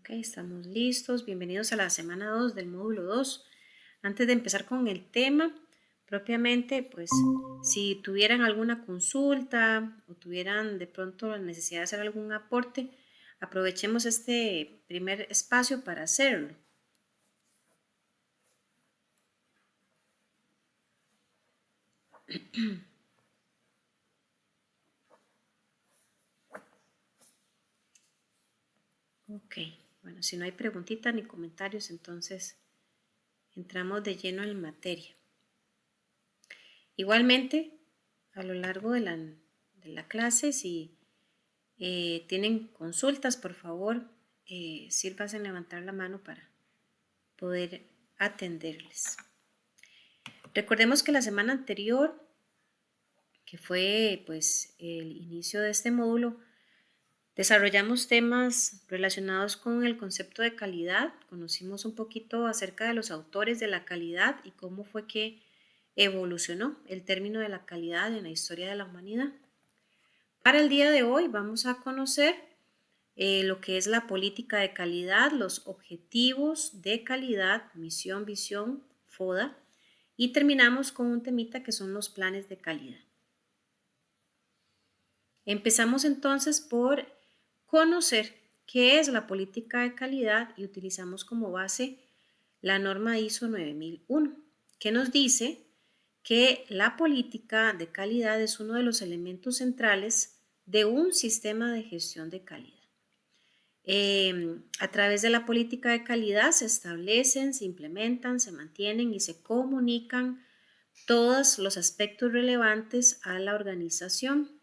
Ok, estamos listos. Bienvenidos a la semana 2 del módulo 2. Antes de empezar con el tema propiamente, pues si tuvieran alguna consulta o tuvieran de pronto la necesidad de hacer algún aporte, aprovechemos este primer espacio para hacerlo. Ok, bueno, si no hay preguntitas ni comentarios, entonces entramos de lleno en materia. Igualmente, a lo largo de la clase, si tienen consultas, por favor, sírvase en levantar la mano para poder atenderles. Recordemos que la semana anterior, que fue pues el inicio de este módulo, desarrollamos temas relacionados con el concepto de calidad, conocimos un poquito acerca de los autores de la calidad y cómo fue que evolucionó el término de la calidad en la historia de la humanidad. Para el día de hoy vamos a conocer lo que es la política de calidad, los objetivos de calidad, misión, visión, FODA, y terminamos con un temita que son los planes de calidad. Empezamos entonces por conocer qué es la política de calidad y utilizamos como base la norma ISO 9001, que nos dice que la política de calidad es uno de los elementos centrales de un sistema de gestión de calidad. A través de la política de calidad se establecen, se implementan, se mantienen y se comunican todos los aspectos relevantes a la organización.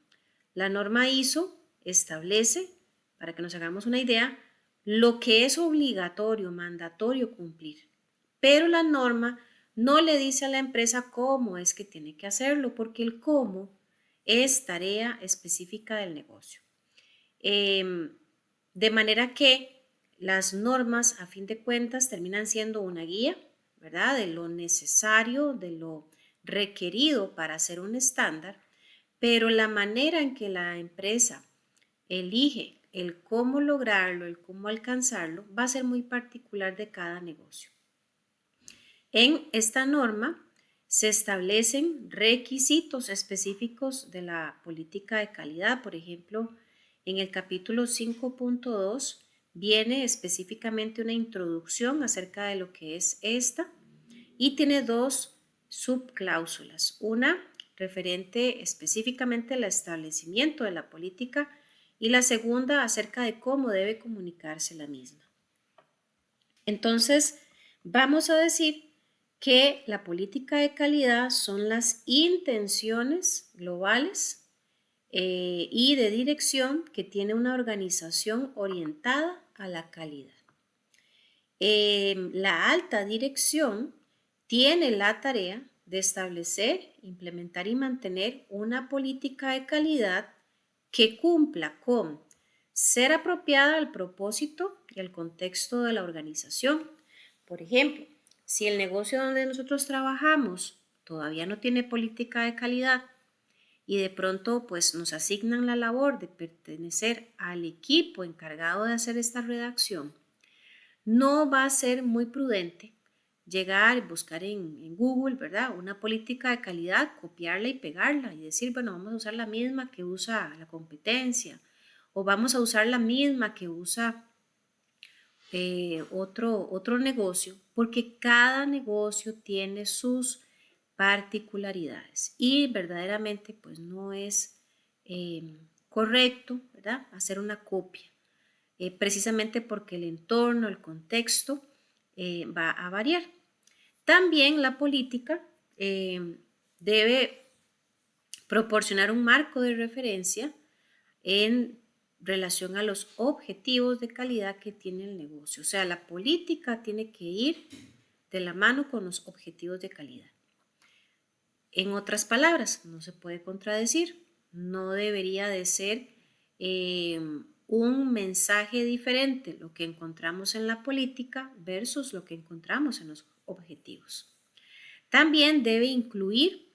La norma ISO establece, para que nos hagamos una idea, lo que es obligatorio, mandatorio cumplir, pero la norma no le dice a la empresa cómo es que tiene que hacerlo, porque el cómo es tarea específica del negocio. De manera que las normas, a fin de cuentas, terminan siendo una guía, ¿verdad? De lo necesario, de lo requerido para hacer un estándar, pero la manera en que la empresa elige el cómo lograrlo, el cómo alcanzarlo, va a ser muy particular de cada negocio. En esta norma se establecen requisitos específicos de la política de calidad. Por ejemplo, en el capítulo 5.2 viene específicamente una introducción acerca de lo que es esta y tiene dos subcláusulas. Una referente específicamente al establecimiento de la política y la segunda acerca de cómo debe comunicarse la misma. Entonces, vamos a decir que la política de calidad son las intenciones globales y de dirección que tiene una organización orientada a la calidad. La alta dirección tiene la tarea de establecer, implementar y mantener una política de calidad que cumpla con ser apropiada al propósito y al contexto de la organización. Por ejemplo, si el negocio donde nosotros trabajamos todavía no tiene política de calidad y de pronto pues nos asignan la labor de pertenecer al equipo encargado de hacer esta redacción, no va a ser muy prudente llegar y buscar en Google, ¿verdad? Una política de calidad, copiarla y pegarla y decir, bueno, vamos a usar la misma que usa la competencia o vamos a usar la misma que usa otro negocio, porque cada negocio tiene sus particularidades y verdaderamente pues no es correcto, ¿verdad? Hacer una copia, precisamente porque el entorno, el contexto va a variar. También la política debe proporcionar un marco de referencia en relación a los objetivos de calidad que tiene el negocio. O sea, la política tiene que ir de la mano con los objetivos de calidad. En otras palabras, no se puede contradecir, no debería de ser un mensaje diferente lo que encontramos en la política versus lo que encontramos en los objetivos. También debe incluir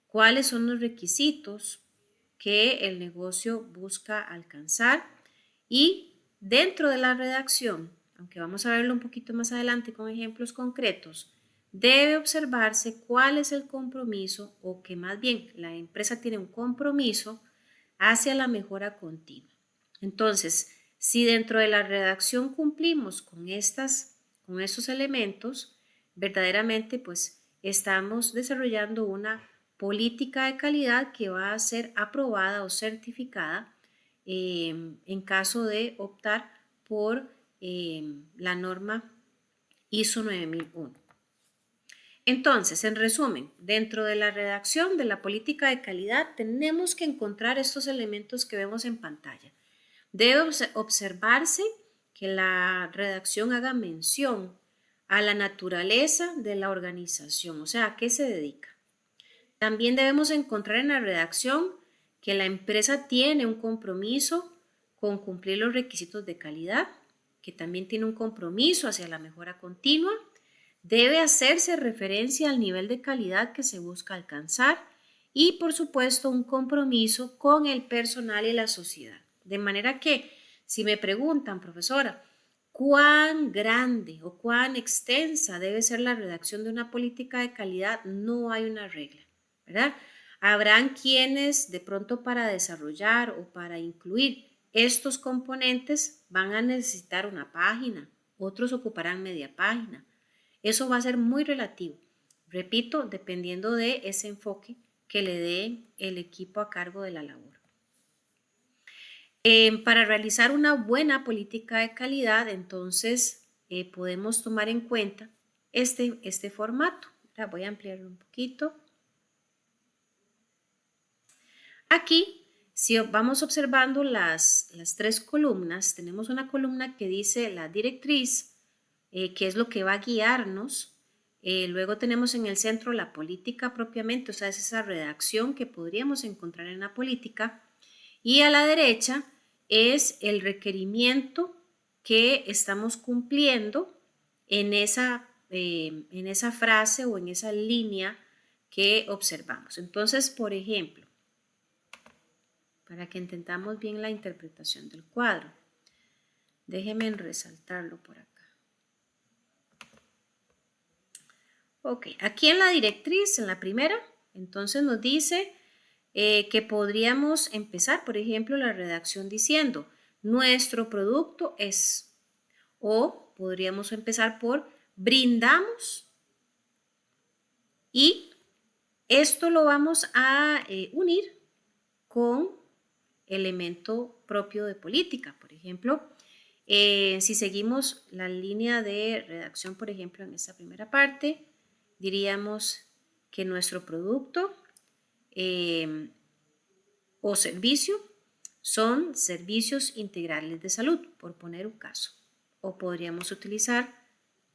cuáles son los requisitos que el negocio busca alcanzar y dentro de la redacción, aunque vamos a verlo un poquito más adelante con ejemplos concretos, debe observarse cuál es el compromiso o que más bien la empresa tiene un compromiso hacia la mejora continua. Entonces, si dentro de la redacción cumplimos con estos elementos, verdaderamente pues estamos desarrollando una política de calidad que va a ser aprobada o certificada en caso de optar por la norma ISO 9001. Entonces, en resumen, dentro de la redacción de la política de calidad tenemos que encontrar estos elementos que vemos en pantalla. Debe observarse que la redacción haga mención a la naturaleza de la organización, o sea, ¿a qué se dedica? También debemos encontrar en la redacción que la empresa tiene un compromiso con cumplir los requisitos de calidad, que también tiene un compromiso hacia la mejora continua. Debe hacerse referencia al nivel de calidad que se busca alcanzar y, por supuesto, un compromiso con el personal y la sociedad. De manera que, si me preguntan, profesora, ¿cuán grande o cuán extensa debe ser la redacción de una política de calidad? No hay una regla, ¿verdad? Habrán quienes de pronto para desarrollar o para incluir estos componentes van a necesitar una página, otros ocuparán media página. Eso va a ser muy relativo, repito, dependiendo de ese enfoque que le dé el equipo a cargo de la labor. Para realizar una buena política de calidad, entonces podemos tomar en cuenta este formato. Voy a ampliarlo un poquito. Aquí, si vamos observando las tres columnas, tenemos una columna que dice la directriz, que es lo que va a guiarnos. Luego tenemos en el centro la política propiamente, o sea, es esa redacción que podríamos encontrar en la política. Y a la derecha es el requerimiento que estamos cumpliendo en esa frase o en esa línea que observamos. Entonces, por ejemplo, para que entendamos bien la interpretación del cuadro, déjenme resaltarlo por acá. Ok, aquí en la directriz, en la primera, entonces nos dice que podríamos empezar, por ejemplo, la redacción diciendo, nuestro producto es, o podríamos empezar por brindamos, y esto lo vamos a unir con elemento propio de política. Por ejemplo, si seguimos la línea de redacción, por ejemplo, en esta primera parte, diríamos que nuestro producto o servicio son servicios integrales de salud, por poner un caso. O podríamos utilizar,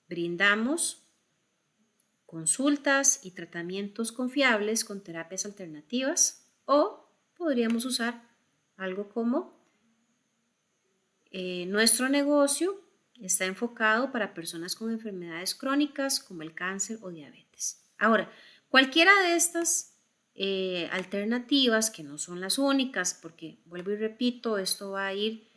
brindamos consultas y tratamientos confiables con terapias alternativas, o podríamos usar algo como nuestro negocio está enfocado para personas con enfermedades crónicas como el cáncer o diabetes. Ahora, cualquiera de estas alternativas, que no son las únicas, porque vuelvo y repito, esto va a ir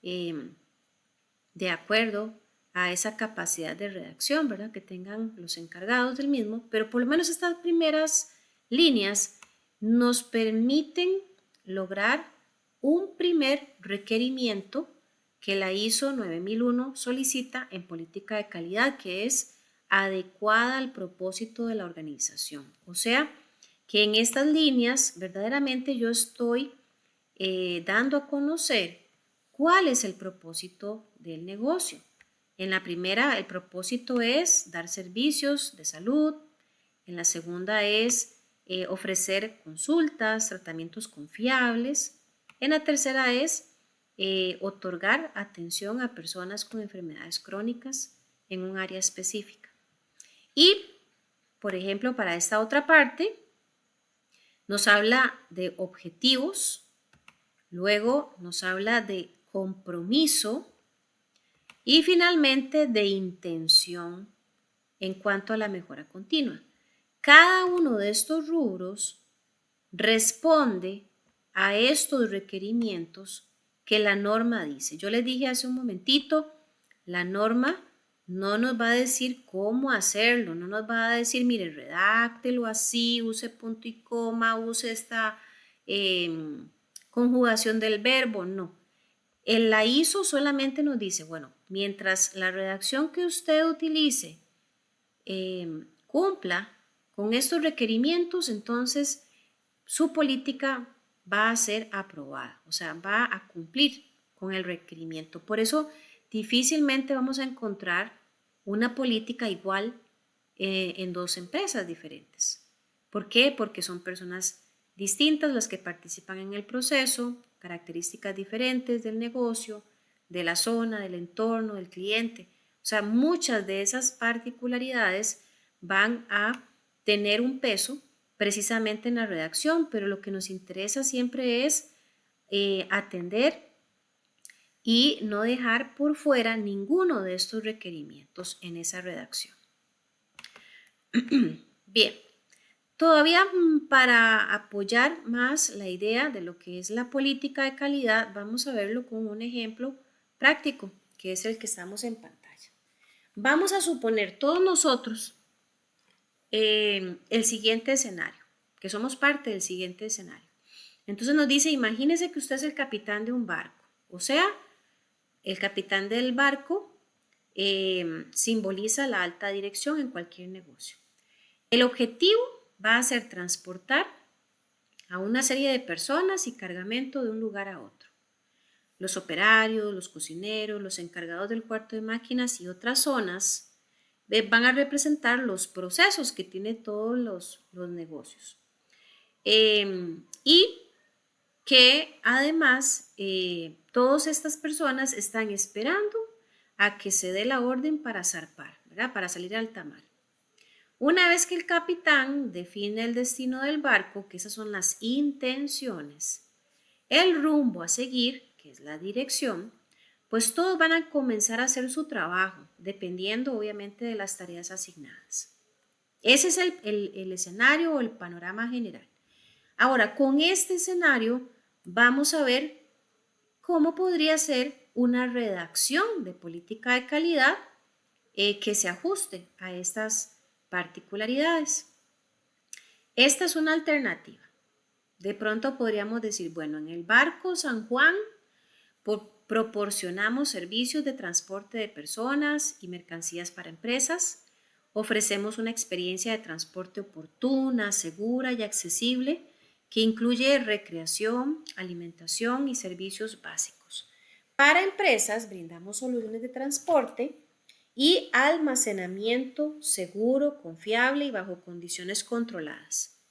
de acuerdo a esa capacidad de redacción, ¿verdad?, que tengan los encargados del mismo, pero por lo menos estas primeras líneas nos permiten lograr un primer requerimiento que la ISO 9001 solicita en política de calidad, que es adecuada al propósito de la organización. O sea, que en estas líneas verdaderamente yo estoy dando a conocer cuál es el propósito del negocio. En la primera, el propósito es dar servicios de salud. En la segunda es ofrecer consultas, tratamientos confiables. En la tercera es otorgar atención a personas con enfermedades crónicas en un área específica. Y, por ejemplo, para esta otra parte, nos habla de objetivos, luego nos habla de compromiso y finalmente de intención en cuanto a la mejora continua. Cada uno de estos rubros responde a estos requerimientos que la norma dice. Yo les dije hace un momentito, La norma no nos va a decir cómo hacerlo, no nos va a decir, mire, redáctelo así, use punto y coma, use esta conjugación del verbo, no. La ISO solamente nos dice, bueno, mientras la redacción que usted utilice cumpla con estos requerimientos, entonces su política va a ser aprobada, o sea, va a cumplir con el requerimiento. Por eso difícilmente vamos a encontrar una política igual en dos empresas diferentes. ¿Por qué? Porque son personas distintas las que participan en el proceso, características diferentes del negocio, de la zona, del entorno, del cliente. O sea, muchas de esas particularidades van a tener un peso precisamente en la redacción, pero lo que nos interesa siempre es atender y no dejar por fuera ninguno de estos requerimientos en esa redacción. Bien, todavía para apoyar más la idea de lo que es la política de calidad, vamos a verlo con un ejemplo práctico, que es el que estamos en pantalla. Vamos a suponer todos nosotros el siguiente escenario, que somos parte del siguiente escenario. Entonces nos dice, imagínese que usted es el capitán de un barco, o sea, el capitán del barco simboliza la alta dirección en cualquier negocio. El objetivo va a ser transportar a una serie de personas y cargamento de un lugar a otro. Los operarios, los cocineros, los encargados del cuarto de máquinas y otras zonas van a representar los procesos que tienen todos los negocios. Y que además todas estas personas están esperando a que se dé la orden para zarpar, ¿verdad? Para salir al alta mar. Una vez que el capitán define el destino del barco, que esas son las intenciones, el rumbo a seguir, que es la dirección, pues todos van a comenzar a hacer su trabajo, dependiendo obviamente de las tareas asignadas. Ese es el escenario o el panorama general. Ahora, con este escenario vamos a ver cómo podría ser una redacción de política de calidad que se ajuste a estas particularidades. Esta es una alternativa. De pronto podríamos decir, bueno, en el barco San Juan proporcionamos servicios de transporte de personas y mercancías para empresas, ofrecemos una experiencia de transporte oportuna, segura y accesible que incluye recreación, alimentación y servicios básicos. Para empresas brindamos soluciones de transporte y almacenamiento seguro, confiable y bajo condiciones controladas.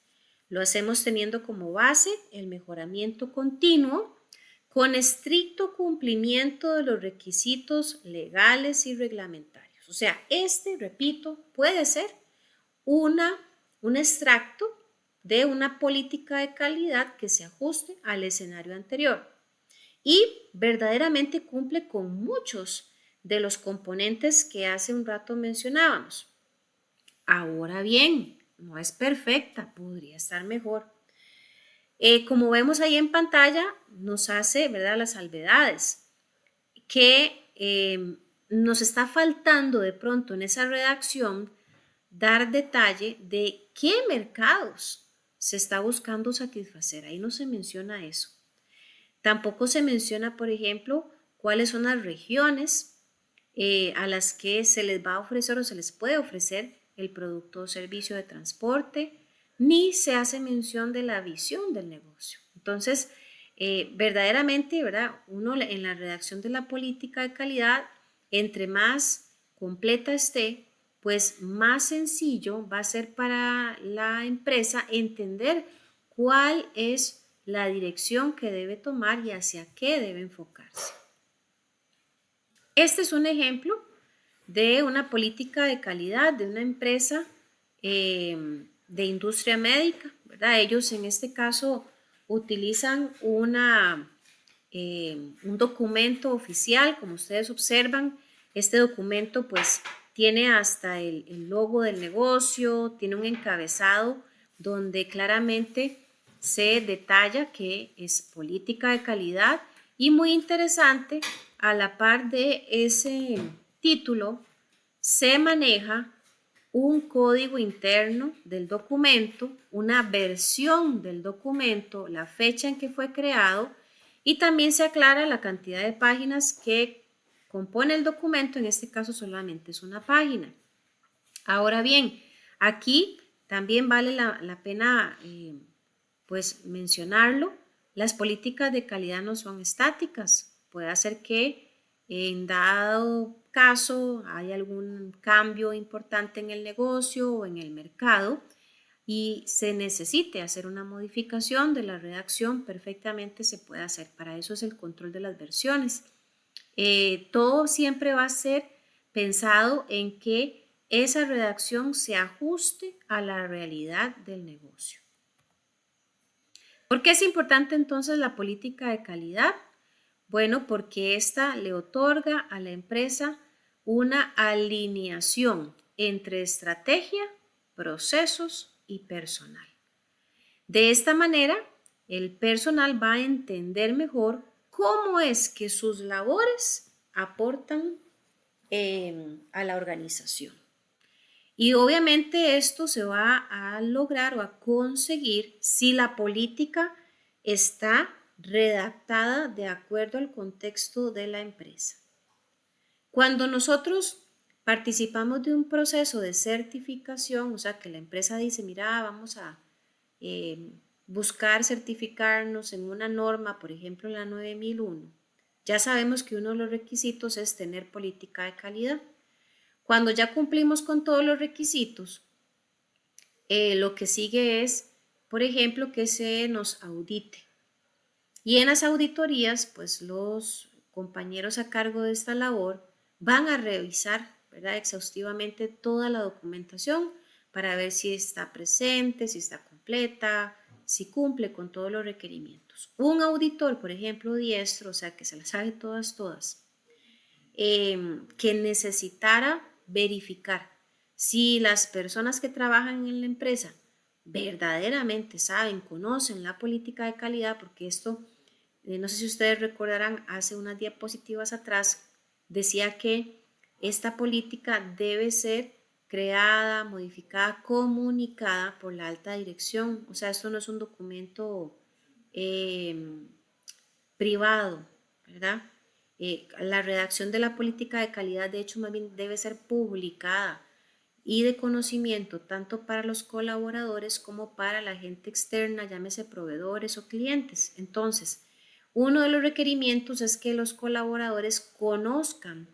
Lo hacemos teniendo como base el mejoramiento continuo con estricto cumplimiento de los requisitos legales y reglamentarios. O sea, repito, puede ser un extracto de una política de calidad que se ajuste al escenario anterior y verdaderamente cumple con muchos de los componentes que hace un rato mencionábamos. Ahora bien, no es perfecta, podría estar mejor. Como vemos ahí en pantalla, nos hace, ¿verdad?, las salvedades que nos está faltando de pronto en esa redacción dar detalle de qué mercados se está buscando satisfacer. Ahí no se menciona eso. Tampoco se menciona, por ejemplo, cuáles son las regiones a las que se les va a ofrecer o se les puede ofrecer el producto o servicio de transporte, ni se hace mención de la visión del negocio. Entonces, verdaderamente, ¿verdad?, uno en la redacción de la política de calidad, entre más completa esté, pues más sencillo va a ser para la empresa entender cuál es la dirección que debe tomar y hacia qué debe enfocarse. Este es un ejemplo de una política de calidad de una empresa de industria médica, ¿verdad? Ellos en este caso utilizan un documento oficial, como ustedes observan. Este documento pues tiene hasta el logo del negocio, tiene un encabezado donde claramente se detalla que es política de calidad y muy interesante a la par de título se maneja un código interno del documento, una versión del documento, la fecha en que fue creado y también se aclara la cantidad de páginas que compone el documento, en este caso solamente es una página. Ahora bien, aquí también vale la pena pues mencionarlo, las políticas de calidad no son estáticas. Puede ser que en dado caso hay algún cambio importante en el negocio o en el mercado y se necesite hacer una modificación de la redacción, perfectamente se puede hacer. Para eso es el control de las versiones. Todo siempre va a ser pensado en que esa redacción se ajuste a la realidad del negocio. ¿Por qué es importante entonces la política de calidad? Bueno, porque esta le otorga a la empresa una alineación entre estrategia, procesos y personal. De esta manera, el personal va a entender mejor cómo es que sus labores aportan a la organización. Y obviamente esto se va a lograr o a conseguir si la política está redactada de acuerdo al contexto de la empresa. Cuando nosotros participamos de un proceso de certificación, o sea que la empresa dice, mira, vamos a buscar certificarnos en una norma, por ejemplo la 9001, ya sabemos que uno de los requisitos es tener política de calidad. Cuando ya cumplimos con todos los requisitos, lo que sigue es, por ejemplo, que se nos audite. Y en las auditorías, pues los compañeros a cargo de esta labor van a revisar, ¿verdad?, exhaustivamente toda la documentación para ver si está presente, si está completa, si cumple con todos los requerimientos. Un auditor, por ejemplo, diestro, o sea, que se las sabe todas, que necesitara verificar si las personas que trabajan en la empresa verdaderamente saben, conocen la política de calidad, porque esto, no sé si ustedes recordarán, hace unas diapositivas atrás decía que esta política debe ser creada, modificada, comunicada por la alta dirección. O sea, esto no es un documento privado, ¿verdad? La redacción de la política de calidad, de hecho, más bien debe ser publicada y de conocimiento tanto para los colaboradores como para la gente externa, llámese proveedores o clientes. Entonces, uno de los requerimientos es que los colaboradores conozcan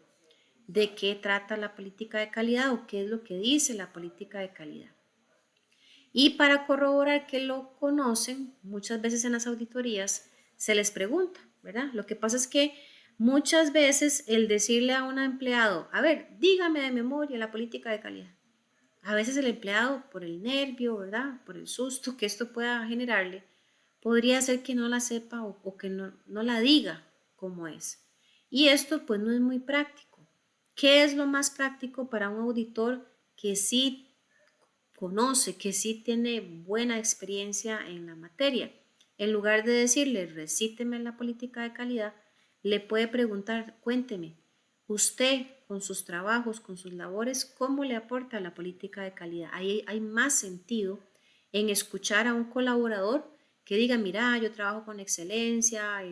de qué trata la política de calidad o qué es lo que dice la política de calidad. Y para corroborar que lo conocen, muchas veces en las auditorías se les pregunta, ¿verdad? Lo que pasa es que muchas veces el decirle a un empleado, a ver, dígame de memoria la política de calidad. A veces el empleado, por el nervio, ¿verdad?, por el susto que esto pueda generarle, podría ser que no la sepa o que no la diga como es. Y esto pues no es muy práctico. ¿Qué es lo más práctico para un auditor que sí conoce, que sí tiene buena experiencia en la materia? En lugar de decirle, recíteme la política de calidad, le puede preguntar, cuénteme, usted con sus trabajos, con sus labores, ¿cómo le aporta a la política de calidad? Ahí hay más sentido en escuchar a un colaborador que diga, mira, yo trabajo con excelencia,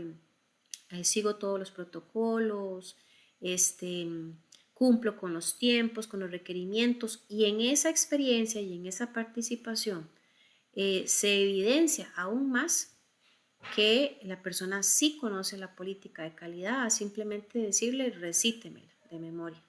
sigo todos los protocolos, cumplo con los tiempos, con los requerimientos, y en esa experiencia y en esa participación se evidencia aún más que la persona sí conoce la política de calidad, a simplemente decirle recítemela de memoria.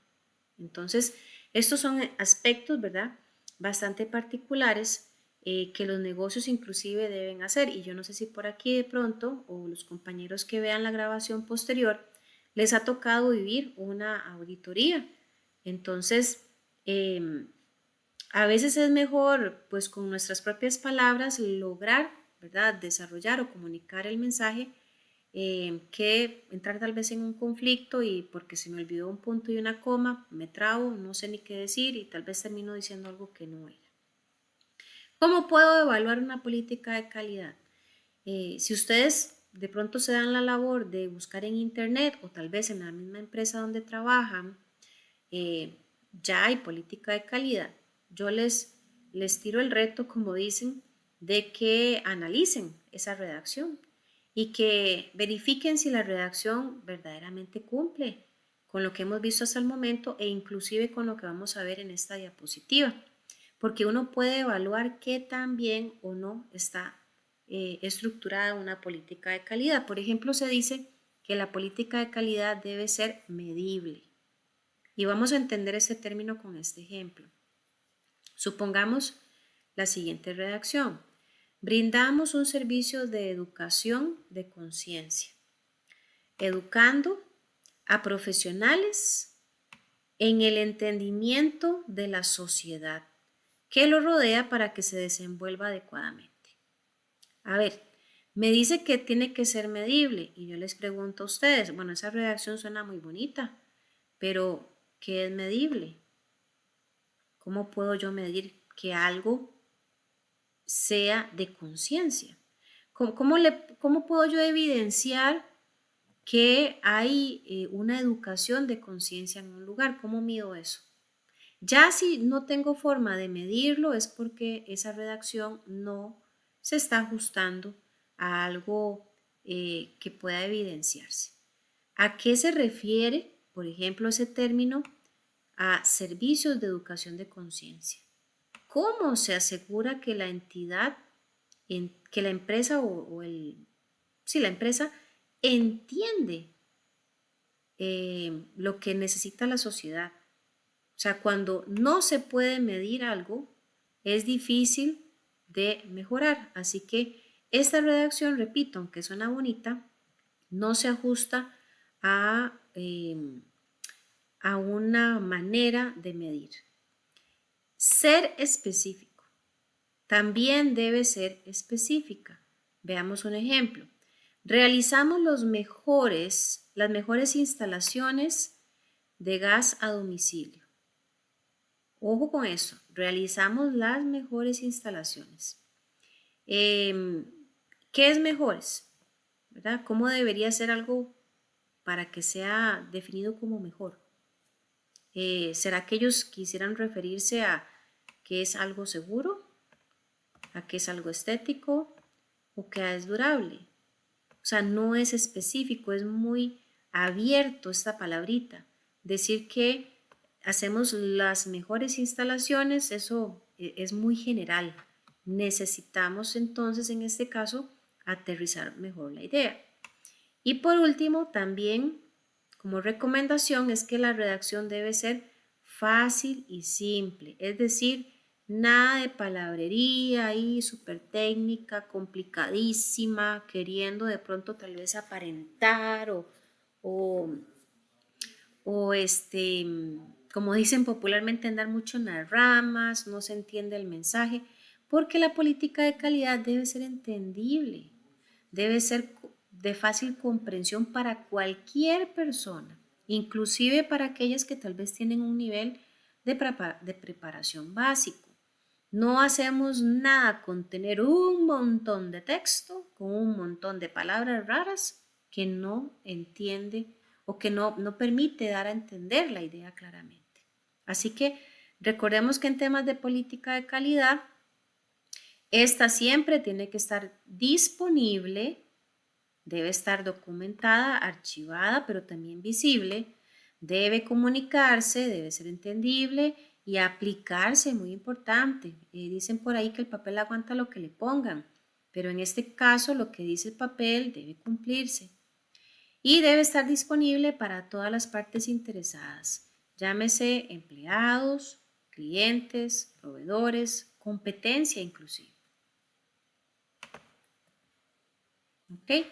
Entonces, estos son aspectos, ¿verdad?, bastante particulares que los negocios inclusive deben hacer. Y yo no sé si por aquí de pronto, o los compañeros que vean la grabación posterior, les ha tocado vivir una auditoría. Entonces, a veces es mejor, pues con nuestras propias palabras, lograr, ¿verdad?, desarrollar o comunicar el mensaje que entrar tal vez en un conflicto y porque se me olvidó un punto y una coma, me trabo, no sé ni qué decir y tal vez termino diciendo algo que no era. ¿Cómo puedo evaluar una política de calidad? Si ustedes de pronto se dan la labor de buscar en internet o tal vez en la misma empresa donde trabajan, ya hay política de calidad. Yo les tiro el reto, como dicen, de que analicen esa redacción y que verifiquen si la redacción verdaderamente cumple con lo que hemos visto hasta el momento e inclusive con lo que vamos a ver en esta diapositiva, porque uno puede evaluar qué tan bien o no está estructurada una política de calidad. Por ejemplo, se dice que la política de calidad debe ser medible. Y vamos a entender este término con este ejemplo. Supongamos la siguiente redacción. Brindamos un servicio de educación de conciencia, educando a profesionales en el entendimiento de la sociedad que lo rodea para que se desenvuelva adecuadamente. A ver, me dice que tiene que ser medible y yo les pregunto a ustedes, bueno, esa redacción suena muy bonita, pero ¿qué es medible? ¿Cómo puedo yo medir que algo sea de conciencia? ¿Cómo puedo yo evidenciar que hay una educación de conciencia en un lugar? ¿Cómo mido eso? Ya si no tengo forma de medirlo es porque esa redacción no se está ajustando a algo que pueda evidenciarse. ¿A qué se refiere, por ejemplo, ese término? A servicios de educación de conciencia. ¿Cómo se asegura que la entidad, que la empresa la empresa entiende lo que necesita la sociedad? O sea, cuando no se puede medir algo, es difícil de mejorar. Así que esta redacción, repito, aunque suena bonita, no se ajusta a una manera de medir. Ser específico. También debe ser específica. Veamos un ejemplo. Realizamos las mejores instalaciones de gas a domicilio. Ojo con eso, realizamos las mejores instalaciones. ¿Qué es mejores? ¿Verdad? ¿Cómo debería ser algo para que sea definido como mejor? ¿Será que ellos quisieran referirse a que es algo seguro, a que es algo estético o que es durable? O sea, no es específico, es muy abierto esta palabrita. Decir que hacemos las mejores instalaciones, eso es muy general. Necesitamos entonces en este caso aterrizar mejor la idea. Y por último, también como recomendación es que la redacción debe ser fácil y simple, es decir, nada de palabrería ahí súper técnica, complicadísima, queriendo de pronto tal vez aparentar o, o como dicen popularmente, andar mucho en las ramas, no se entiende el mensaje, porque la política de calidad debe ser entendible, debe ser de fácil comprensión para cualquier persona, inclusive para aquellas que tal vez tienen un nivel de preparación básico. No hacemos nada con tener un montón de texto, con un montón de palabras raras que no entiende o que no permite dar a entender la idea claramente. Así que recordemos que en temas de política de calidad, esta siempre tiene que estar disponible, debe estar documentada, archivada, pero también visible, debe comunicarse, debe ser entendible y aplicarse, muy importante. Dicen por ahí que el papel aguanta lo que le pongan, pero en este caso lo que dice el papel debe cumplirse y debe estar disponible para todas las partes interesadas, llámese empleados, clientes, proveedores, competencia inclusive. ¿Ok?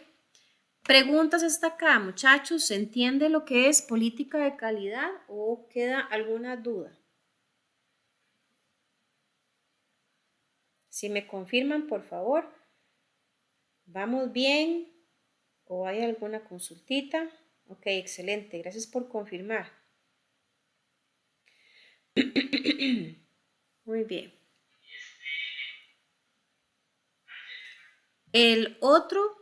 Preguntas hasta acá, muchachos. ¿Se entiende lo que es política de calidad o queda alguna duda? Si me confirman, por favor. ¿Vamos bien? ¿O hay alguna consultita? Ok, excelente. Gracias por confirmar. Muy bien. El otro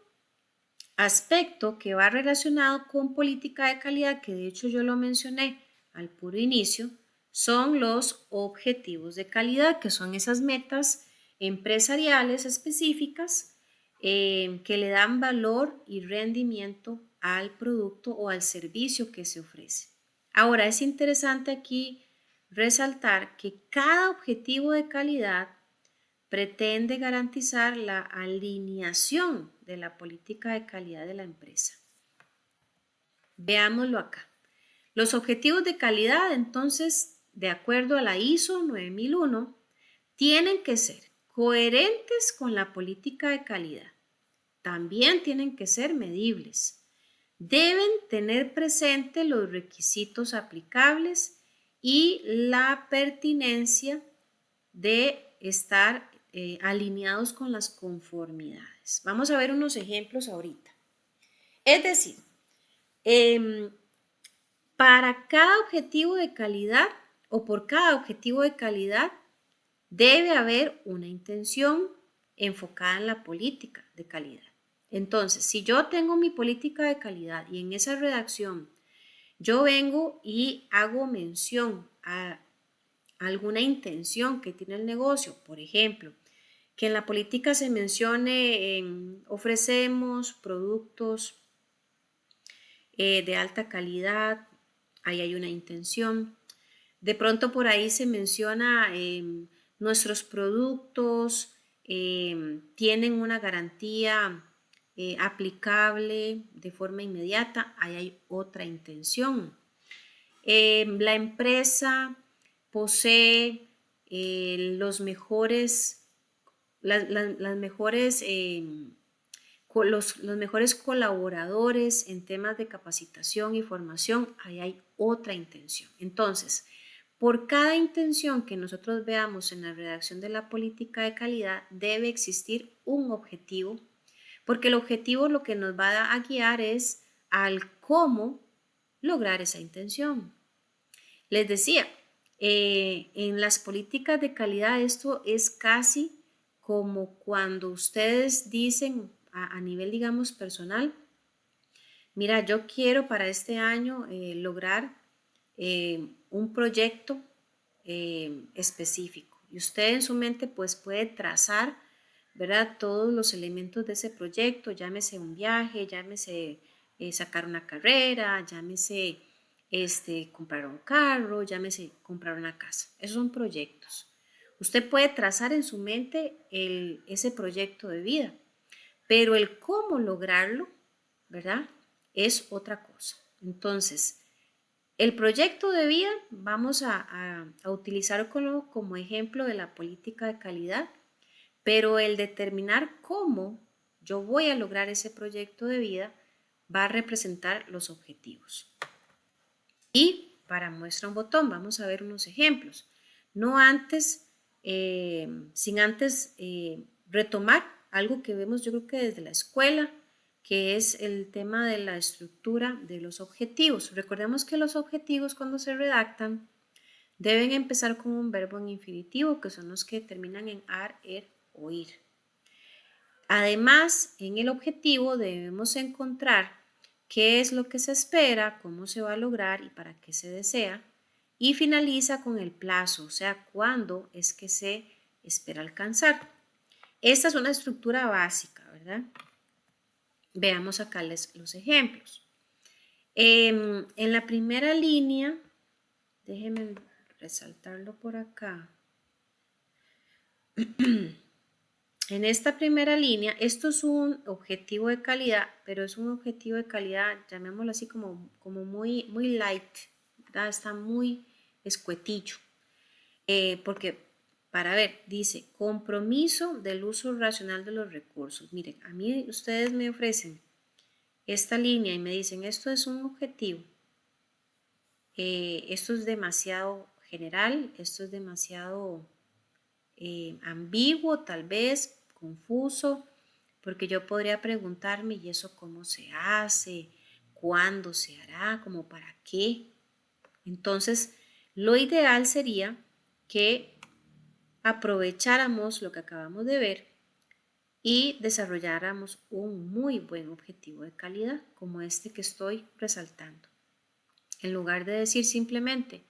aspecto que va relacionado con política de calidad, que de hecho yo lo mencioné al puro inicio, son los objetivos de calidad, que son esas metas empresariales específicas que le dan valor y rendimiento al producto o al servicio que se ofrece. Ahora, es interesante aquí resaltar que cada objetivo de calidad pretende garantizar la alineación de la política de calidad de la empresa. Veámoslo acá. Los objetivos de calidad, entonces, de acuerdo a la ISO 9001, tienen que ser coherentes con la política de calidad. También tienen que ser medibles. Deben tener presente los requisitos aplicables y la pertinencia de estar alineados con las conformidades. Vamos a ver unos ejemplos ahorita. Es decir, para cada objetivo de calidad o por cada objetivo de calidad debe haber una intención enfocada en la política de calidad. Entonces, si yo tengo mi política de calidad y en esa redacción yo vengo y hago mención a alguna intención que tiene el negocio, por ejemplo, que en la política se mencione ofrecemos productos de alta calidad, ahí hay una intención. De pronto por ahí se menciona nuestros productos tienen una garantía aplicable de forma inmediata, ahí hay otra intención. La empresa posee los mejores los mejores colaboradores en temas de capacitación y formación, ahí hay otra intención. Entonces, por cada intención que nosotros veamos en la redacción de la política de calidad, debe existir un objetivo, porque el objetivo lo que nos va a guiar es al cómo lograr esa intención. Les decía, en las políticas de calidad esto es casi como cuando ustedes dicen a nivel, digamos, personal, mira, yo quiero para este año lograr un proyecto específico. Y usted en su mente pues puede trazar, ¿verdad? Todos los elementos de ese proyecto, llámese un viaje, llámese sacar una carrera, llámese comprar un carro, llámese comprar una casa. Esos son proyectos. Usted puede trazar en su mente ese proyecto de vida, pero el cómo lograrlo, ¿verdad? Es otra cosa. Entonces, el proyecto de vida vamos a utilizar como ejemplo de la política de calidad, pero el determinar cómo yo voy a lograr ese proyecto de vida va a representar los objetivos. Y para muestra un botón, vamos a ver unos ejemplos. No antes, sin antes retomar algo que vemos yo creo que desde la escuela, que es el tema de la estructura de los objetivos. Recordemos que los objetivos cuando se redactan deben empezar con un verbo en infinitivo, que son los que terminan en ar, er o ir. Además, en el objetivo debemos encontrar qué es lo que se espera, cómo se va a lograr y para qué se desea. Y finaliza con el plazo, o sea, cuándo es que se espera alcanzar. Esta es una estructura básica, ¿verdad? Veamos acá los ejemplos. En la primera línea, déjenme resaltarlo por acá. En esta primera línea, esto es un objetivo de calidad, pero es un objetivo de calidad, llamémoslo así como muy light, ¿verdad? Está muy escuetillo, porque para ver, dice compromiso del uso racional de los recursos. Miren, a mí ustedes me ofrecen esta línea y me dicen esto es un objetivo, esto es demasiado general, esto es demasiado ambiguo, tal vez confuso, porque yo podría preguntarme, ¿y eso cómo se hace? ¿Cuándo se hará? ¿Cómo para qué? Entonces, lo ideal sería que aprovecháramos lo que acabamos de ver y desarrolláramos un muy buen objetivo de calidad, como este que estoy resaltando. En lugar de decir simplemente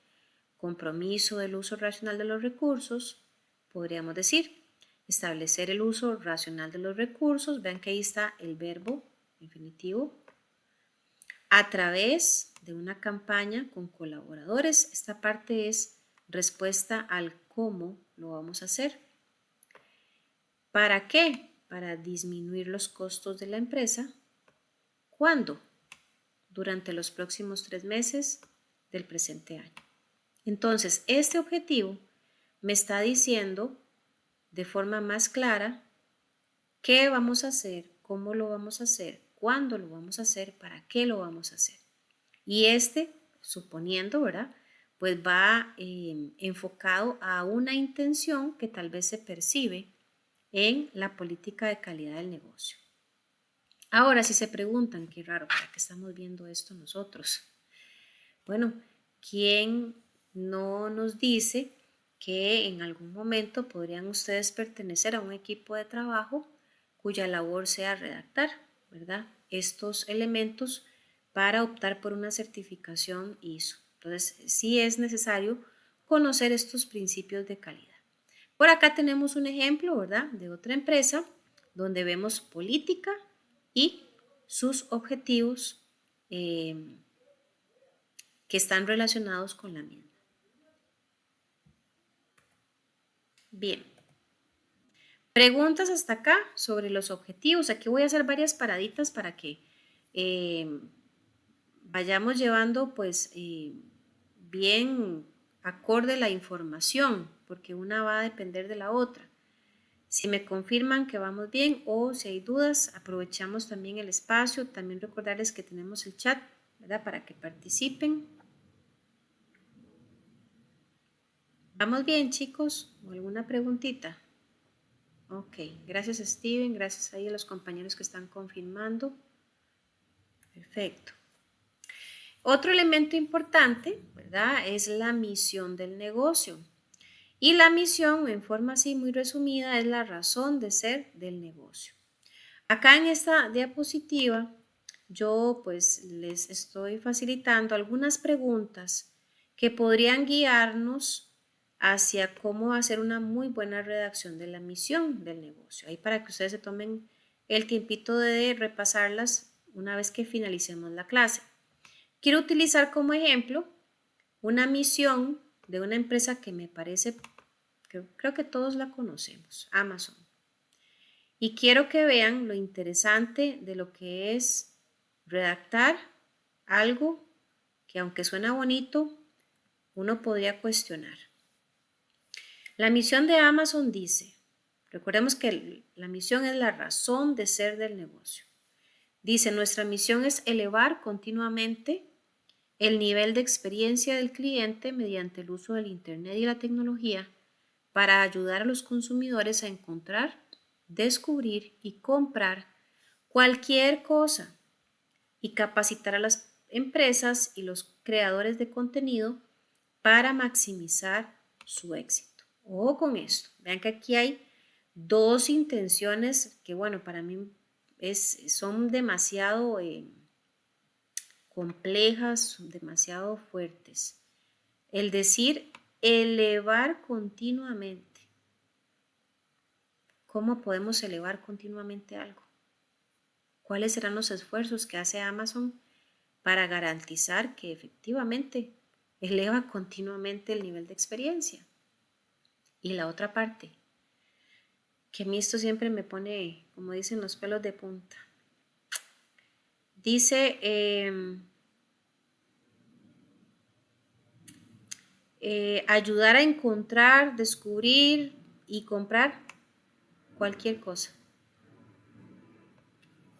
compromiso del uso racional de los recursos, podríamos decir establecer el uso racional de los recursos. Vean que ahí está el verbo infinitivo. A través de una campaña con colaboradores. Esta parte es respuesta al cómo lo vamos a hacer. ¿Para qué? Para disminuir los costos de la empresa. ¿Cuándo? Durante los próximos 3 meses del presente año. Entonces, este objetivo me está diciendo de forma más clara qué vamos a hacer, cómo lo vamos a hacer, cuándo lo vamos a hacer, para qué lo vamos a hacer. Y suponiendo, ¿verdad? Pues va enfocado a una intención que tal vez se percibe en la política de calidad del negocio. Ahora, si se preguntan, qué raro, ¿para qué estamos viendo esto nosotros? Bueno, ¿quién no nos dice que en algún momento podrían ustedes pertenecer a un equipo de trabajo cuya labor sea redactar, ¿verdad? Estos elementos para optar por una certificación ISO. Entonces, sí es necesario conocer estos principios de calidad. Por acá tenemos un ejemplo, ¿verdad?, de otra empresa donde vemos política y sus objetivos que están relacionados con la misma. Bien. Preguntas hasta acá sobre los objetivos. Aquí voy a hacer varias paraditas para que vayamos llevando pues bien acorde la información, porque una va a depender de la otra. Si me confirman que vamos bien o si hay dudas, aprovechamos también el espacio. También recordarles que tenemos el chat, ¿verdad?, para que participen. ¿Vamos bien, chicos? ¿O alguna preguntita? Ok, gracias Steven, gracias ahí a los compañeros que están confirmando. Perfecto. Otro elemento importante, ¿verdad?, es la misión del negocio. Y la misión, en forma así muy resumida, es la razón de ser del negocio. Acá en esta diapositiva yo pues les estoy facilitando algunas preguntas que podrían guiarnos hacia cómo hacer una muy buena redacción de la misión del negocio. Ahí para que ustedes se tomen el tiempito de repasarlas una vez que finalicemos la clase. Quiero utilizar como ejemplo una misión de una empresa que me parece, creo que todos la conocemos, Amazon. Y quiero que vean lo interesante de lo que es redactar algo que, aunque suena bonito, uno podría cuestionar. La misión de Amazon dice, recordemos que la misión es la razón de ser del negocio. Dice, nuestra misión es elevar continuamente el nivel de experiencia del cliente mediante el uso del Internet y la tecnología para ayudar a los consumidores a encontrar, descubrir y comprar cualquier cosa y capacitar a las empresas y los creadores de contenido para maximizar su éxito. Ojo con esto. Vean que aquí hay dos intenciones que, bueno, para mí son demasiado complejas, demasiado fuertes. El decir elevar continuamente. ¿Cómo podemos elevar continuamente algo? ¿Cuáles serán los esfuerzos que hace Amazon para garantizar que efectivamente eleva continuamente el nivel de experiencia? Y la otra parte, que a mí esto siempre me pone, como dicen, los pelos de punta. Dice, ayudar a encontrar, descubrir y comprar cualquier cosa.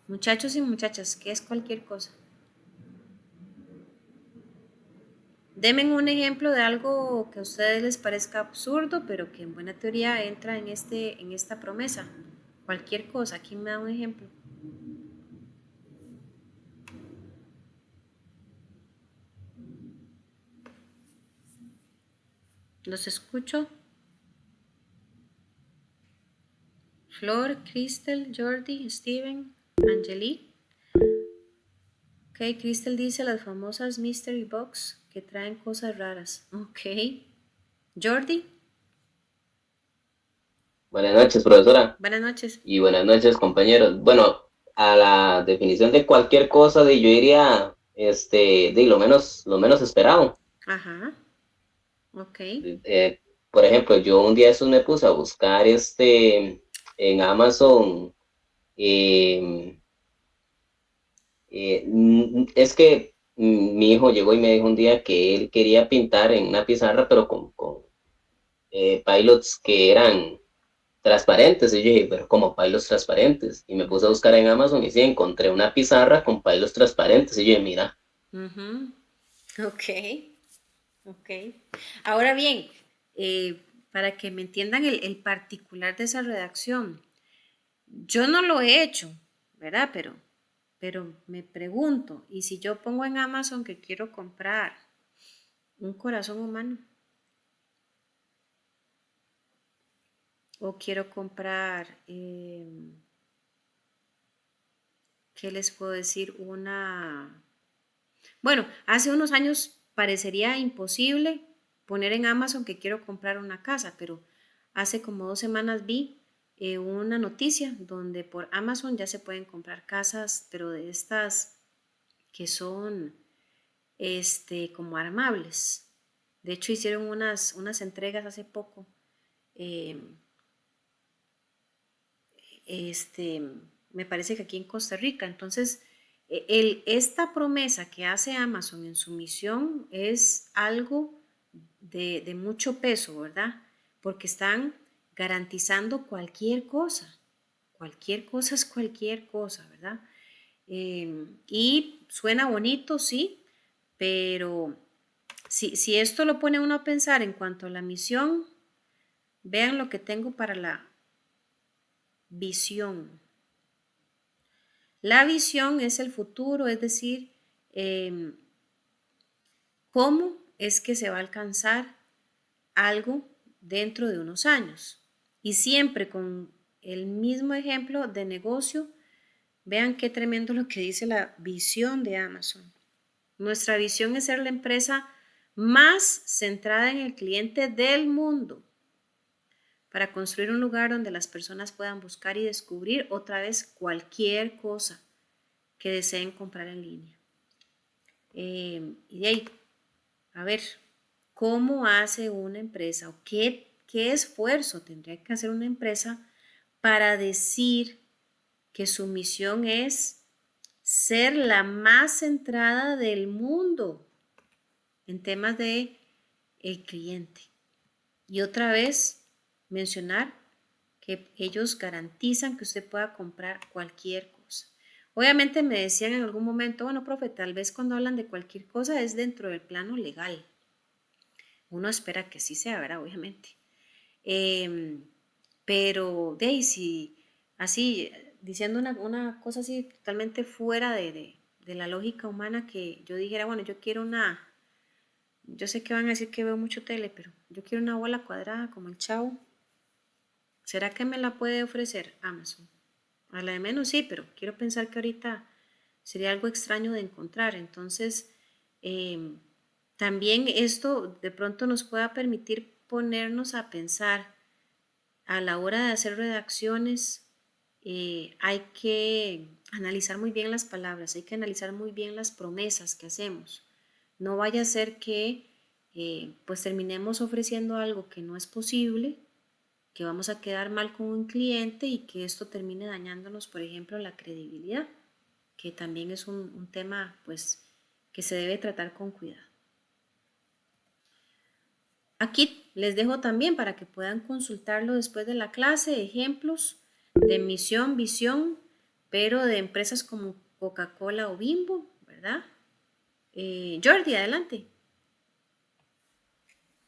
Muchachos y muchachas, ¿qué es cualquier cosa? Denme un ejemplo de algo que a ustedes les parezca absurdo, pero que en buena teoría entra en esta promesa. Cualquier cosa. ¿Quién me da un ejemplo? Los escucho. Flor, Crystal, Jordi, Steven, Angeli. Ok, Crystal dice las famosas Mystery Box que traen cosas raras. Ok. Jordi, Buenas noches, profesora, buenas noches. y buenas noches, compañeros. Bueno, a la definición de cualquier cosa, yo diría, lo menos esperado. Ajá, ok. Eh, por ejemplo, yo un día eso me puse a buscar, en Amazon, eh, es que mi hijo llegó y me dijo un día que él quería pintar en una pizarra, pero con pilots que eran transparentes. Y yo dije, pero como pilos transparentes. Y me puse a buscar en Amazon y sí, encontré una pizarra con pilos transparentes. Y yo dije, mira, Ujú, ok, ok. Ahora bien, para que me entiendan el particular de esa redacción, yo no lo he hecho, ¿verdad? Pero me pregunto, ¿y si yo pongo en Amazon que quiero comprar un corazón humano o quiero comprar, ¿qué les puedo decir? Bueno, hace unos años parecería imposible poner en Amazon que quiero comprar una casa, pero hace como 2 semanas vi una noticia donde por Amazon ya se pueden comprar casas, pero de estas que son como armables. De hecho, hicieron unas entregas hace poco. eh, este, Me parece que aquí en Costa Rica. Entonces, esta promesa que hace Amazon en su misión es algo de mucho peso, ¿verdad? Porque están garantizando cualquier cosa es cualquier cosa, ¿verdad? Y suena bonito, sí, pero si esto lo pone uno a pensar en cuanto a la misión, vean lo que tengo para la visión. La visión es el futuro, es decir, em, cómo es que se va a alcanzar algo dentro de unos años. Y siempre con el mismo ejemplo de negocio, vean qué tremendo lo que dice la visión de Amazon. Nuestra visión es ser la empresa más centrada en el cliente del mundo para construir un lugar donde las personas puedan buscar y descubrir otra vez cualquier cosa que deseen comprar en línea. Y de ahí, a ver, ¿cómo hace una empresa o qué esfuerzo tendría que hacer una empresa para decir que su misión es ser la más centrada del mundo en temas de el cliente? Y otra vez mencionar que ellos garantizan que usted pueda comprar cualquier cosa. Obviamente me decían en algún momento, bueno, profe, tal vez cuando hablan de cualquier cosa es dentro del plano legal. Uno espera que sí sea, ¿verdad? Obviamente. Em, pero Daisy, así, diciendo una cosa así totalmente fuera de la lógica humana, que yo dijera, bueno, yo quiero yo sé que van a decir que veo mucho tele, pero yo quiero una bola cuadrada como el Chavo. ¿Será que me la puede ofrecer Amazon? A la de menos sí, pero quiero pensar que ahorita sería algo extraño de encontrar. Entonces, em, también esto de pronto nos pueda permitir ponernos a pensar a la hora de hacer redacciones. Hay que analizar muy bien las palabras, hay que analizar muy bien las promesas que hacemos. No vaya a ser que pues terminemos ofreciendo algo que no es posible, que vamos a quedar mal con un cliente y que esto termine dañándonos, por ejemplo, la credibilidad, que también es un tema pues que se debe tratar con cuidado. Aquí les dejo también para que puedan consultarlo después de la clase, ejemplos de misión, visión, pero de empresas como Coca-Cola o Bimbo, ¿verdad? Jordi, adelante.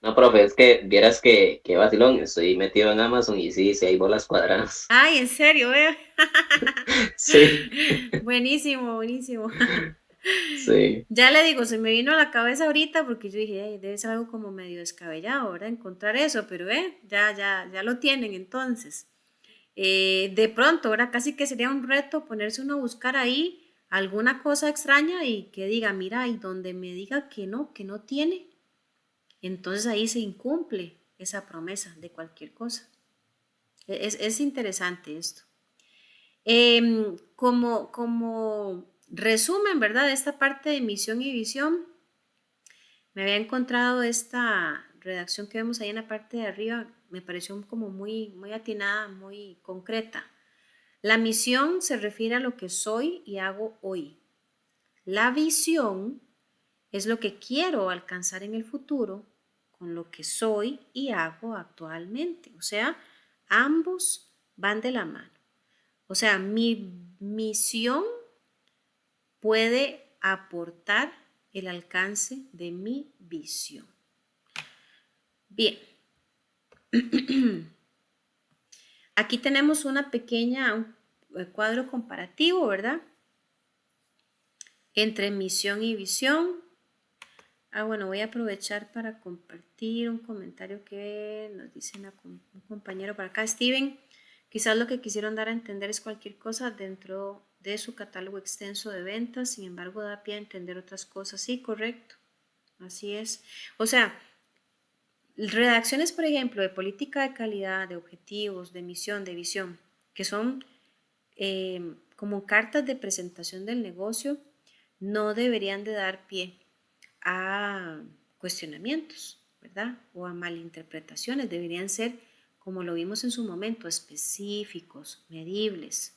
no, profe, es que vieras que vacilón, estoy metido en Amazon y sí, sí hay bolas cuadradas. Ay, en serio, ¿eh? Sí, Buenísimo, buenísimo. sí. Ya le digo, se me vino a la cabeza ahorita porque yo dije, "Ay, debe ser algo como medio descabellado, ¿verdad? Encontrar eso, pero ya lo tienen entonces. De pronto, ahora casi que sería un reto ponerse uno a buscar ahí alguna cosa extraña y que diga, mira, y donde me diga que no tiene, entonces ahí se incumple esa promesa de cualquier cosa. Es interesante esto. Como resumen, ¿verdad? De esta parte de misión y visión, me había encontrado esta redacción que vemos ahí en la parte de arriba, me pareció como muy atinada, muy concreta. La misión se refiere a lo que soy y hago hoy. La visión es lo que quiero alcanzar en el futuro con lo que soy y hago actualmente. O sea, ambos van de la mano. O sea, mi misión puede aportar el alcance de mi visión. Bien, aquí tenemos un cuadro comparativo, ¿verdad? Entre misión y visión. Bueno, voy a aprovechar para compartir un comentario que nos dice un compañero para acá, Steven. Quizás lo que quisieron dar a entender es cualquier cosa dentro de su catálogo extenso de ventas, sin embargo da pie a entender otras cosas. Sí, correcto, así es. O sea, redacciones, por ejemplo, de política de calidad, de objetivos, de misión, de visión, que son como cartas de presentación del negocio, no deberían de dar pie a cuestionamientos, ¿verdad? O a malinterpretaciones. Deberían ser, como lo vimos en su momento, específicos, medibles,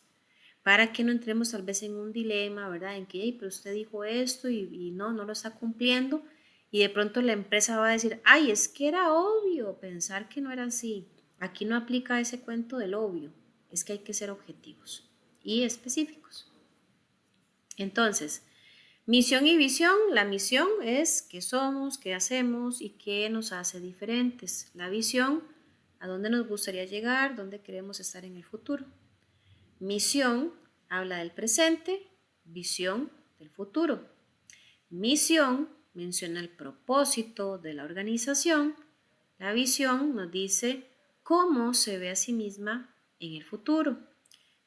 para que no entremos tal vez en un dilema, ¿verdad? En que, pero usted dijo esto y no lo está cumpliendo. Y de pronto la empresa va a decir, ay, es que era obvio pensar que no era así. Aquí no aplica ese cuento del obvio, es que hay que ser objetivos y específicos. Entonces, misión y visión. La misión es qué somos, qué hacemos y qué nos hace diferentes. La visión, a dónde nos gustaría llegar, dónde queremos estar en el futuro. Misión habla del presente, visión del futuro. Misión menciona el propósito de la organización. La visión nos dice cómo se ve a sí misma en el futuro.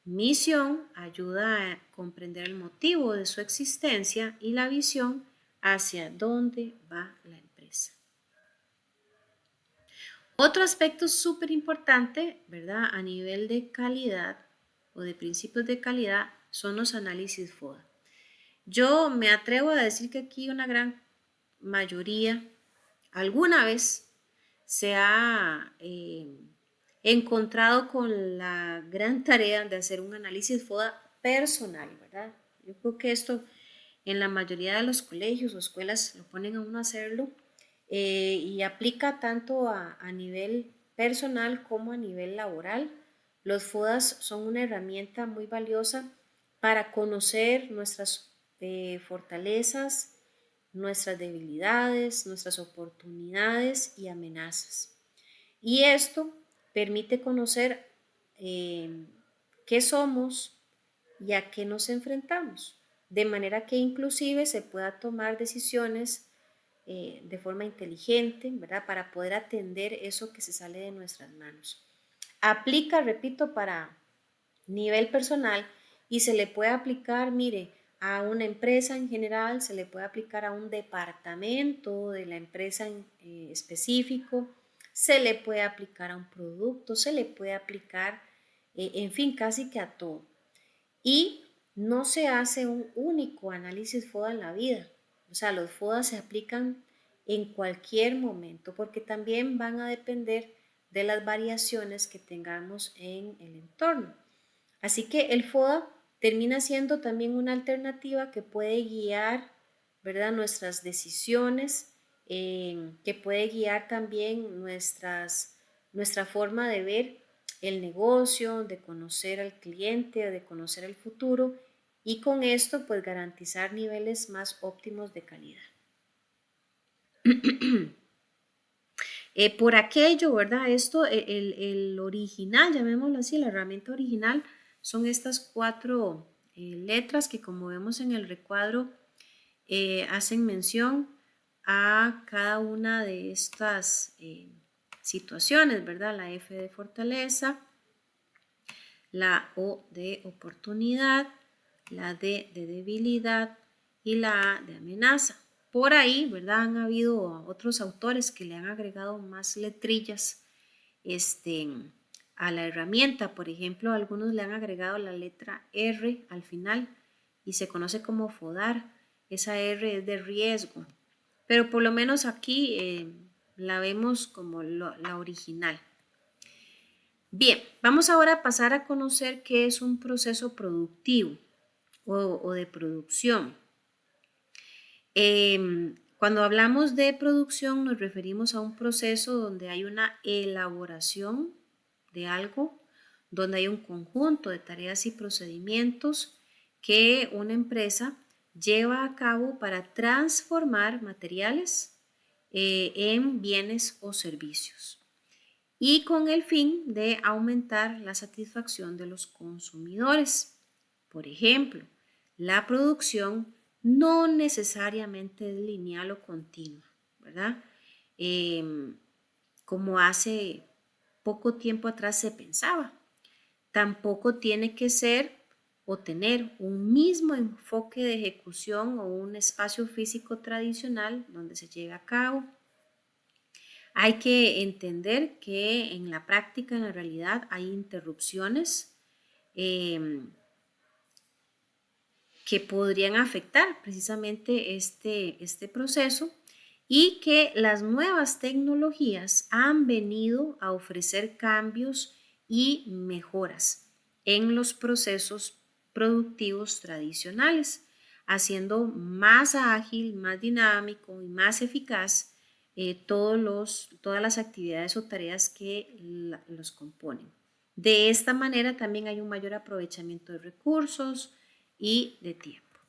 Misión ayuda a comprender el motivo de su existencia y la visión hacia dónde va la empresa. Otro aspecto súper importante, ¿verdad? A nivel de calidad o de principios de calidad son los análisis FODA. Yo me atrevo a decir que aquí una gran mayoría alguna vez se ha encontrado con la gran tarea de hacer un análisis FODA personal, ¿verdad? Yo creo que esto en la mayoría de los colegios o escuelas lo ponen a uno a hacerlo y aplica tanto a nivel personal como a nivel laboral. Los FODAs son una herramienta muy valiosa para conocer nuestras fortalezas, nuestras debilidades, nuestras oportunidades y amenazas. Y esto permite conocer qué somos y a qué nos enfrentamos, de manera que inclusive se pueda tomar decisiones de forma inteligente, ¿verdad? Para poder atender eso que se sale de nuestras manos. Aplica, repito, para nivel personal y se le puede aplicar, mire, a una empresa en general, se le puede aplicar a un departamento de la empresa en específico, se le puede aplicar a un producto, se le puede aplicar, en fin, casi que a todo. Y no se hace un único análisis FODA en la vida. O sea, los FODA se aplican en cualquier momento porque también van a depender de las variaciones que tengamos en el entorno. Así que el FODA termina siendo también una alternativa que puede guiar, ¿verdad?, nuestras decisiones, que puede guiar también nuestra forma de ver el negocio, de conocer al cliente, de conocer el futuro y con esto pues garantizar niveles más óptimos de calidad. Por aquello, ¿verdad? Esto, el original, llamémoslo así, la herramienta original, son estas 4 letras que como vemos en el recuadro hacen mención a cada una de estas situaciones, ¿verdad? La F de fortaleza, la O de oportunidad, la D de debilidad y la A de amenaza. Por ahí, ¿verdad? Han habido otros autores que le han agregado más letrillas a la herramienta. Por ejemplo, algunos le han agregado la letra R al final y se conoce como FODAR. Esa R es de riesgo, pero por lo menos aquí la vemos como la original. Bien, vamos ahora a pasar a conocer qué es un proceso productivo o de producción. Cuando hablamos de producción nos referimos a un proceso donde hay una elaboración de algo, donde hay un conjunto de tareas y procedimientos que una empresa lleva a cabo para transformar materiales en bienes o servicios y con el fin de aumentar la satisfacción de los consumidores. Por ejemplo, la producción no necesariamente es lineal o continua, ¿verdad? Como hace poco tiempo atrás se pensaba. Tampoco tiene que ser o tener un mismo enfoque de ejecución o un espacio físico tradicional donde se lleve a cabo. Hay que entender que en la práctica, en la realidad, hay interrupciones que podrían afectar precisamente este proceso y que las nuevas tecnologías han venido a ofrecer cambios y mejoras en los procesos productivos tradicionales, haciendo más ágil, más dinámico y más eficaz todas las actividades o tareas que los componen. De esta manera también hay un mayor aprovechamiento de recursos y de tiempo.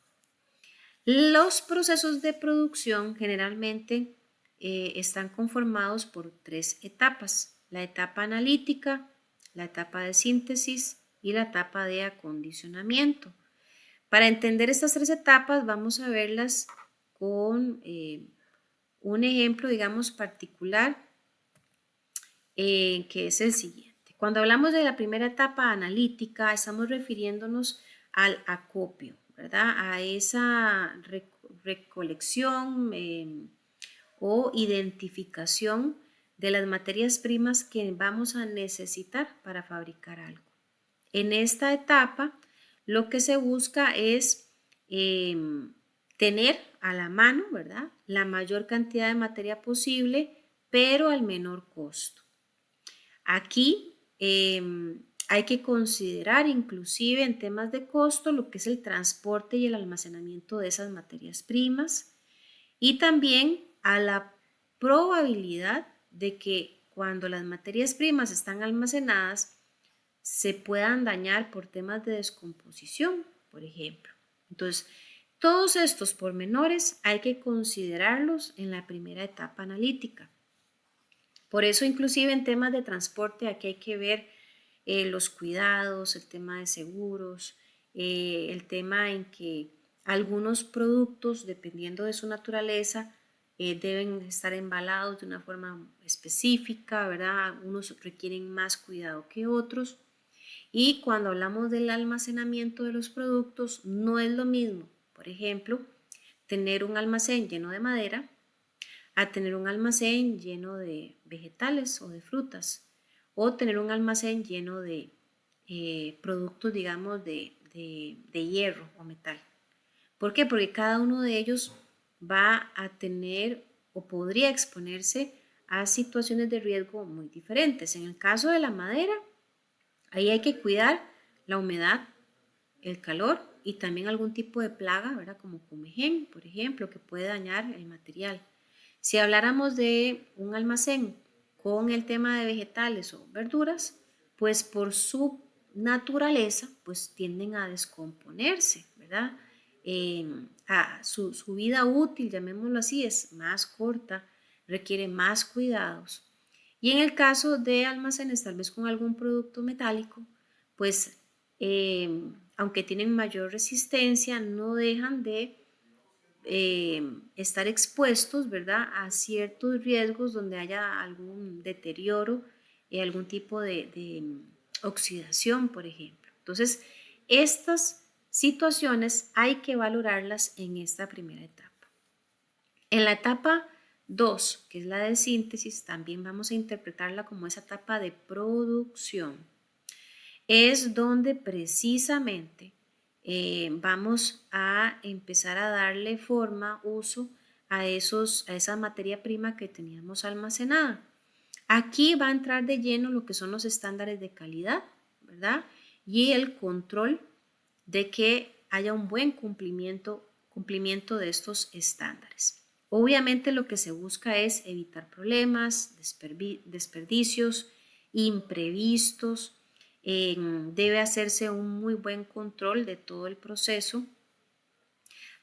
Los procesos de producción generalmente están conformados por 3 etapas: la etapa analítica, la etapa de síntesis y la etapa de acondicionamiento. Para entender estas 3 etapas vamos a verlas con un ejemplo, digamos, particular que es el siguiente. Cuando hablamos de la primera etapa analítica, estamos refiriéndonos al acopio, ¿verdad? A esa recolección o identificación de las materias primas que vamos a necesitar para fabricar algo. En esta etapa, lo que se busca es tener a la mano, ¿verdad?, la mayor cantidad de materia posible, pero al menor costo. Aquí hay que considerar inclusive en temas de costo lo que es el transporte y el almacenamiento de esas materias primas y también a la probabilidad de que cuando las materias primas están almacenadas se puedan dañar por temas de descomposición, por ejemplo. Entonces, todos estos pormenores hay que considerarlos en la primera etapa analítica. Por eso, inclusive en temas de transporte, aquí hay que ver los cuidados, el tema de seguros, el tema en que algunos productos, dependiendo de su naturaleza, deben estar embalados de una forma específica, ¿verdad? Unos requieren más cuidado que otros. Y cuando hablamos del almacenamiento de los productos, no es lo mismo, por ejemplo, tener un almacén lleno de madera a tener un almacén lleno de vegetales o de frutas, o tener un almacén lleno de productos, digamos, de hierro o metal. ¿Por qué? Porque cada uno de ellos va a tener o podría exponerse a situaciones de riesgo muy diferentes. En el caso de la madera, ahí hay que cuidar la humedad, el calor y también algún tipo de plaga, ¿verdad? Como comején, por ejemplo, que puede dañar el material. Si habláramos de un almacén con el tema de vegetales o verduras, pues por su naturaleza, pues tienden a descomponerse, ¿verdad? Su vida útil, llamémoslo así, es más corta, requiere más cuidados. Y en el caso de almacenes, tal vez con algún producto metálico, pues aunque tienen mayor resistencia, no dejan de estar expuestos, ¿verdad?, a ciertos riesgos donde haya algún deterioro, algún tipo de oxidación, por ejemplo. Entonces, estas situaciones hay que valorarlas en esta primera etapa. En la etapa 2, que es la de síntesis, también vamos a interpretarla como esa etapa de producción. Es donde precisamente vamos a empezar a darle forma, uso a esa materia prima que teníamos almacenada. Aquí va a entrar de lleno lo que son los estándares de calidad, ¿verdad? Y el control de que haya un buen cumplimiento de estos estándares. Obviamente lo que se busca es evitar problemas, desperdicios, imprevistos. Debe hacerse un muy buen control de todo el proceso,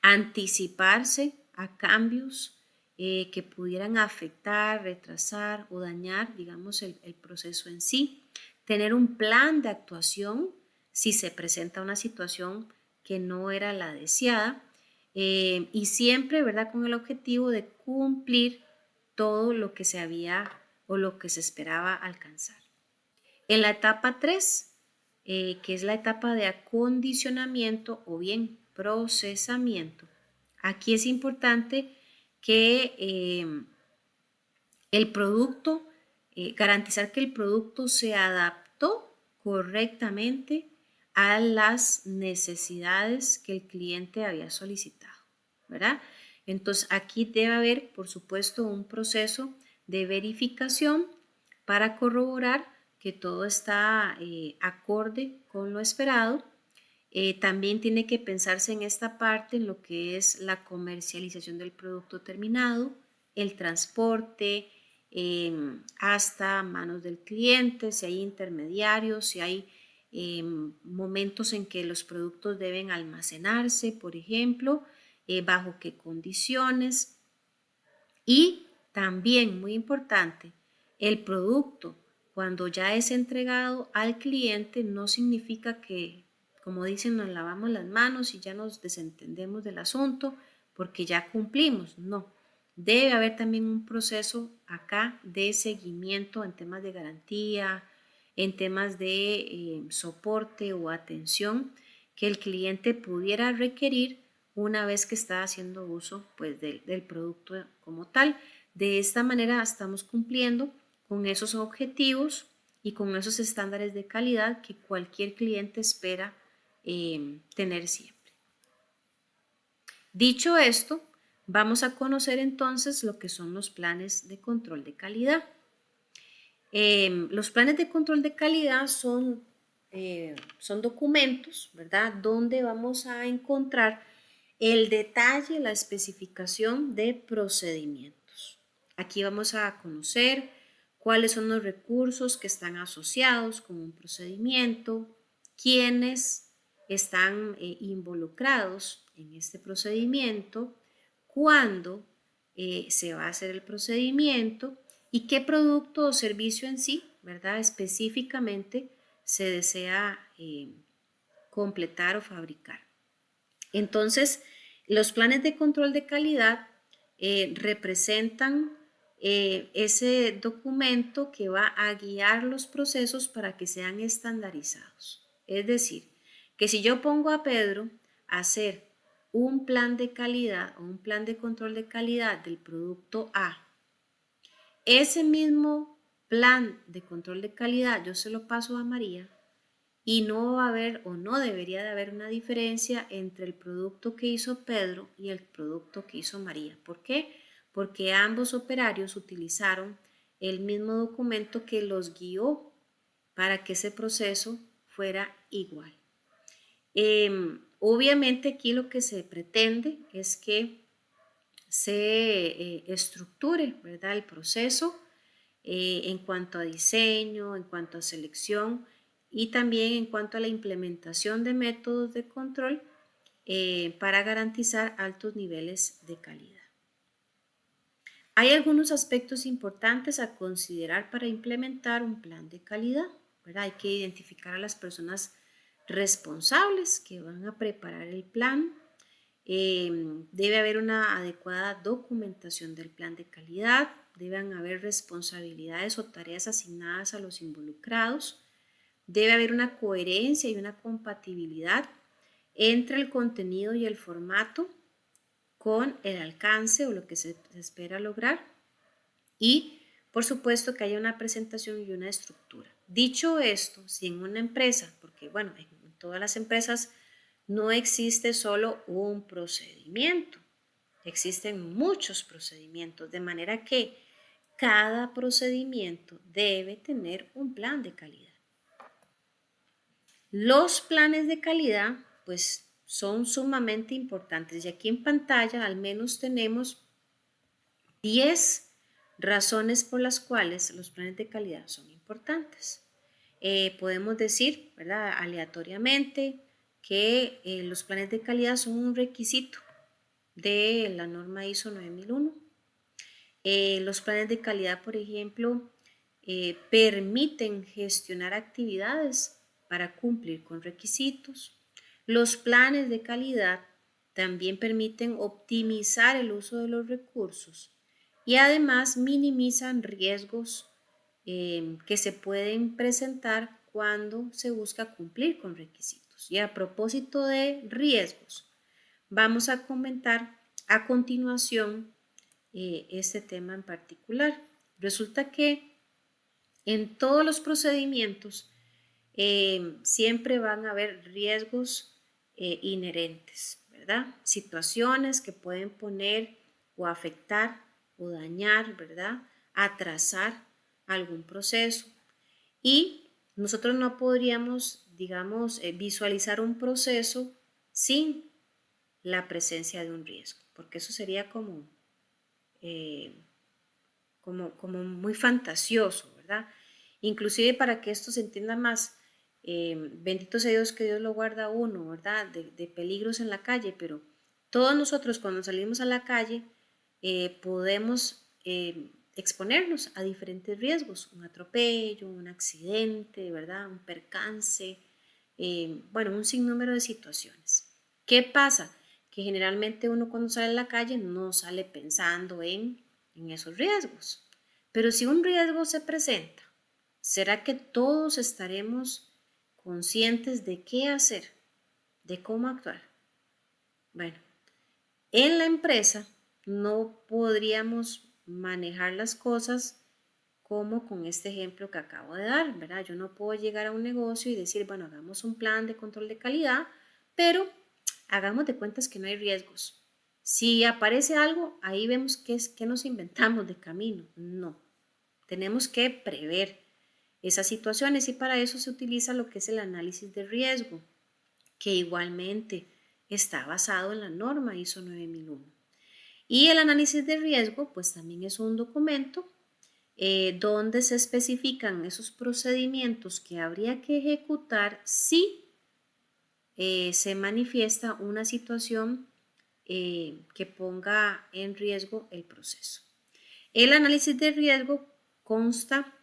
anticiparse a cambios que pudieran afectar, retrasar o dañar, digamos, el proceso en sí. Tener un plan de actuación si se presenta una situación que no era la deseada y siempre, ¿verdad?, con el objetivo de cumplir todo lo que se había o lo que se esperaba alcanzar. En la etapa 3, que es la etapa de acondicionamiento o bien procesamiento, aquí es importante que el producto, garantizar que el producto se adaptó correctamente a las necesidades que el cliente había solicitado, ¿verdad? Entonces aquí debe haber, por supuesto, un proceso de verificación para corroborar que todo está acorde con lo esperado. También tiene que pensarse en esta parte, en lo que es la comercialización del producto terminado, el transporte hasta manos del cliente, si hay intermediarios, si hay momentos en que los productos deben almacenarse, por ejemplo, bajo qué condiciones. Y también, muy importante, el producto cuando ya es entregado al cliente no significa que, como dicen, nos lavamos las manos y ya nos desentendemos del asunto porque ya cumplimos. No, debe haber también un proceso acá de seguimiento en temas de garantía, en temas de soporte o atención que el cliente pudiera requerir una vez que está haciendo uso pues, del producto como tal. De esta manera estamos cumpliendo con esos objetivos y con esos estándares de calidad que cualquier cliente espera tener siempre. Dicho esto, vamos a conocer entonces lo que son los planes de control de calidad. Los planes de control de calidad son documentos, ¿verdad?, donde vamos a encontrar el detalle, la especificación de procedimientos. Aquí vamos a conocer cuáles son los recursos que están asociados con un procedimiento, quiénes están involucrados en este procedimiento, cuándo se va a hacer el procedimiento y qué producto o servicio en sí, ¿verdad?, específicamente se desea completar o fabricar. Entonces, los planes de control de calidad representan ese documento que va a guiar los procesos para que sean estandarizados. Es decir, que si yo pongo a Pedro a hacer un plan de calidad o un plan de control de calidad del producto A, ese mismo plan de control de calidad yo se lo paso a María y no va a haber o no debería de haber una diferencia entre el producto que hizo Pedro y el producto que hizo María. ¿Por qué? Porque ambos operarios utilizaron el mismo documento que los guió para que ese proceso fuera igual. Obviamente aquí lo que se pretende es que se estructure, ¿verdad?, el proceso en cuanto a diseño, en cuanto a selección y también en cuanto a la implementación de métodos de control para garantizar altos niveles de calidad. Hay algunos aspectos importantes a considerar para implementar un plan de calidad, ¿verdad? Hay que identificar a las personas responsables que van a preparar el plan. Debe haber una adecuada documentación del plan de calidad, deben haber responsabilidades o tareas asignadas a los involucrados, debe haber una coherencia y una compatibilidad entre el contenido y el formato con el alcance o lo que se espera lograr y por supuesto que haya una presentación y una estructura. Dicho esto, si en una empresa, porque bueno, en todas las empresas no existe solo un procedimiento, existen muchos procedimientos, de manera que cada procedimiento debe tener un plan de calidad. Los planes de calidad, pues, son sumamente importantes y aquí en pantalla al menos tenemos 10 razones por las cuales los planes de calidad son importantes. Podemos decir, ¿verdad?, aleatoriamente que los planes de calidad son un requisito de la norma ISO 9001. Los planes de calidad, por ejemplo, permiten gestionar actividades para cumplir con requisitos. Los planes de calidad también permiten optimizar el uso de los recursos y además minimizan riesgos que se pueden presentar cuando se busca cumplir con requisitos. Y a propósito de riesgos, vamos a comentar a continuación este tema en particular. Resulta que en todos los procedimientos siempre van a haber riesgos inherentes, ¿verdad? Situaciones que pueden poner o afectar o dañar, ¿verdad? Atrasar algún proceso. Y nosotros no podríamos, digamos, visualizar un proceso sin la presencia de un riesgo, porque eso sería eh, como muy fantasioso, ¿verdad? Inclusive para que esto se entienda más, bendito sea Dios que Dios lo guarda a uno, ¿verdad? De peligros en la calle, pero todos nosotros cuando salimos a la calle podemos exponernos a diferentes riesgos, un atropello, un accidente, ¿verdad? Un percance, bueno, un sinnúmero de situaciones. ¿Qué pasa? Que generalmente uno cuando sale a la calle no sale pensando en esos riesgos. Pero si un riesgo se presenta, ¿será que todos estaremos conscientes de qué hacer, de cómo actuar? Bueno, en la empresa no podríamos manejar las cosas como con este ejemplo que acabo de dar, ¿verdad? Yo no puedo llegar a un negocio y decir, bueno, hagamos un plan de control de calidad, pero hagamos de cuentas que no hay riesgos. Si aparece algo, ahí vemos qué nos inventamos de camino. No, tenemos que prever esas situaciones y para eso se utiliza lo que es el análisis de riesgo, que igualmente está basado en la norma ISO 9001. Y el análisis de riesgo, pues también es un documento donde se especifican esos procedimientos que habría que ejecutar si se manifiesta una situación que ponga en riesgo el proceso. El análisis de riesgo consta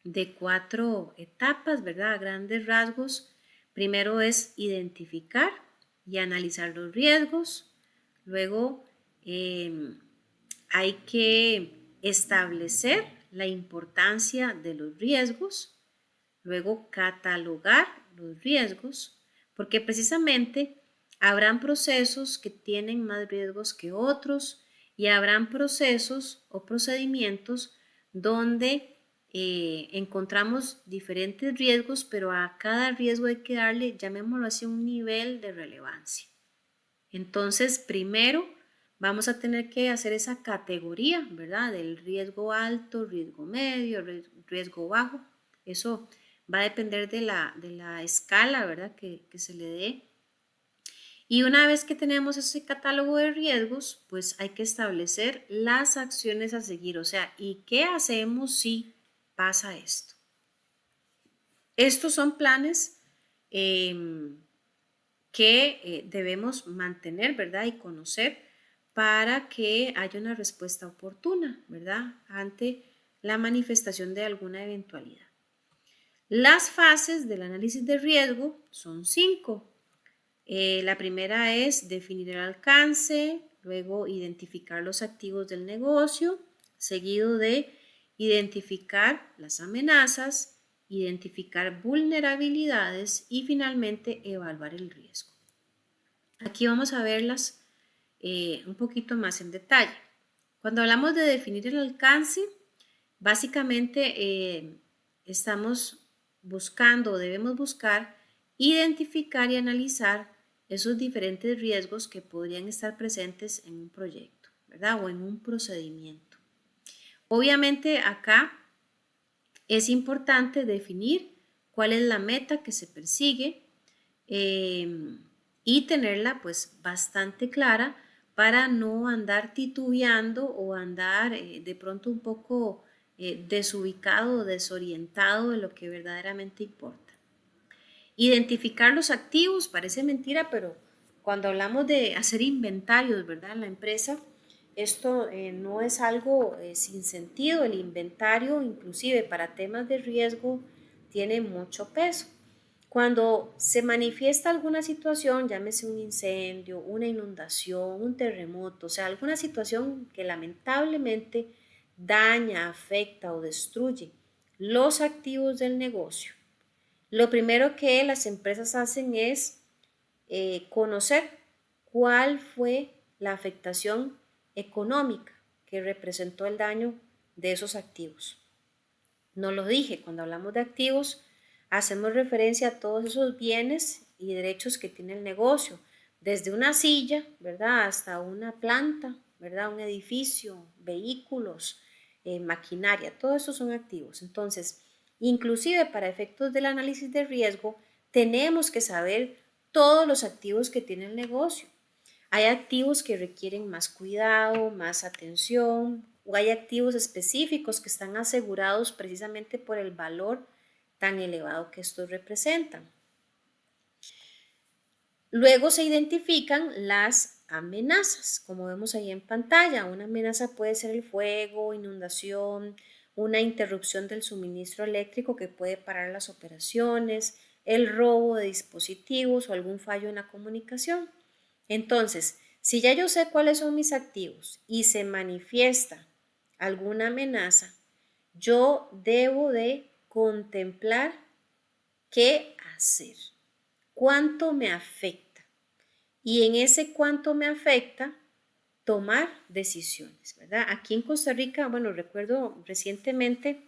de 4 etapas, ¿verdad? A grandes rasgos. Primero es identificar y analizar los riesgos. Luego hay que establecer la importancia de los riesgos. Luego catalogar los riesgos, porque precisamente habrán procesos que tienen más riesgos que otros y habrán procesos o procedimientos donde encontramos diferentes riesgos, pero a cada riesgo hay que darle, llamémoslo así, un nivel de relevancia. Entonces, primero vamos a tener que hacer esa categoría, ¿verdad? Del riesgo alto, riesgo medio, riesgo bajo. Eso va a depender de la escala, ¿verdad? Que se le dé. Y una vez que tenemos ese catálogo de riesgos, pues hay que establecer las acciones a seguir. O sea, ¿y qué hacemos si pasa esto? Estos son planes que debemos mantener, ¿verdad? Y conocer para que haya una respuesta oportuna, ¿verdad? Ante la manifestación de alguna eventualidad. Las fases del análisis de riesgo son 5. La primera es definir el alcance, luego identificar los activos del negocio, seguido de identificar las amenazas, identificar vulnerabilidades y finalmente evaluar el riesgo. Aquí vamos a verlas un poquito más en detalle. Cuando hablamos de definir el alcance, básicamente estamos buscando o debemos buscar identificar y analizar esos diferentes riesgos que podrían estar presentes en un proyecto, ¿verdad? O en un procedimiento. Obviamente acá es importante definir cuál es la meta que se persigue y tenerla pues bastante clara para no andar titubeando o andar de pronto un poco desubicado o desorientado de lo que verdaderamente importa. Identificar los activos, parece mentira, pero cuando hablamos de hacer inventarios, ¿verdad? En la empresa, esto no es algo sin sentido. El inventario, inclusive para temas de riesgo, tiene mucho peso. Cuando se manifiesta alguna situación, llámese un incendio, una inundación, un terremoto, o sea, alguna situación que lamentablemente daña, afecta o destruye los activos del negocio, lo primero que las empresas hacen es conocer cuál fue la afectación económica que representó el daño de esos activos. No lo dije, cuando hablamos de activos, hacemos referencia a todos esos bienes y derechos que tiene el negocio, desde una silla, ¿verdad?, hasta una planta, ¿verdad?, un edificio, vehículos, maquinaria, todo eso son activos. Entonces, inclusive para efectos del análisis de riesgo, tenemos que saber todos los activos que tiene el negocio. Hay activos que requieren más cuidado, más atención, o hay activos específicos que están asegurados precisamente por el valor tan elevado que estos representan. Luego se identifican las amenazas, como vemos ahí en pantalla. Una amenaza puede ser el fuego, inundación, una interrupción del suministro eléctrico que puede parar las operaciones, el robo de dispositivos o algún fallo en la comunicación. Entonces, si ya yo sé cuáles son mis activos y se manifiesta alguna amenaza, yo debo de contemplar qué hacer, cuánto me afecta y en ese cuánto me afecta tomar decisiones, ¿verdad? Aquí en Costa Rica, bueno, recuerdo recientemente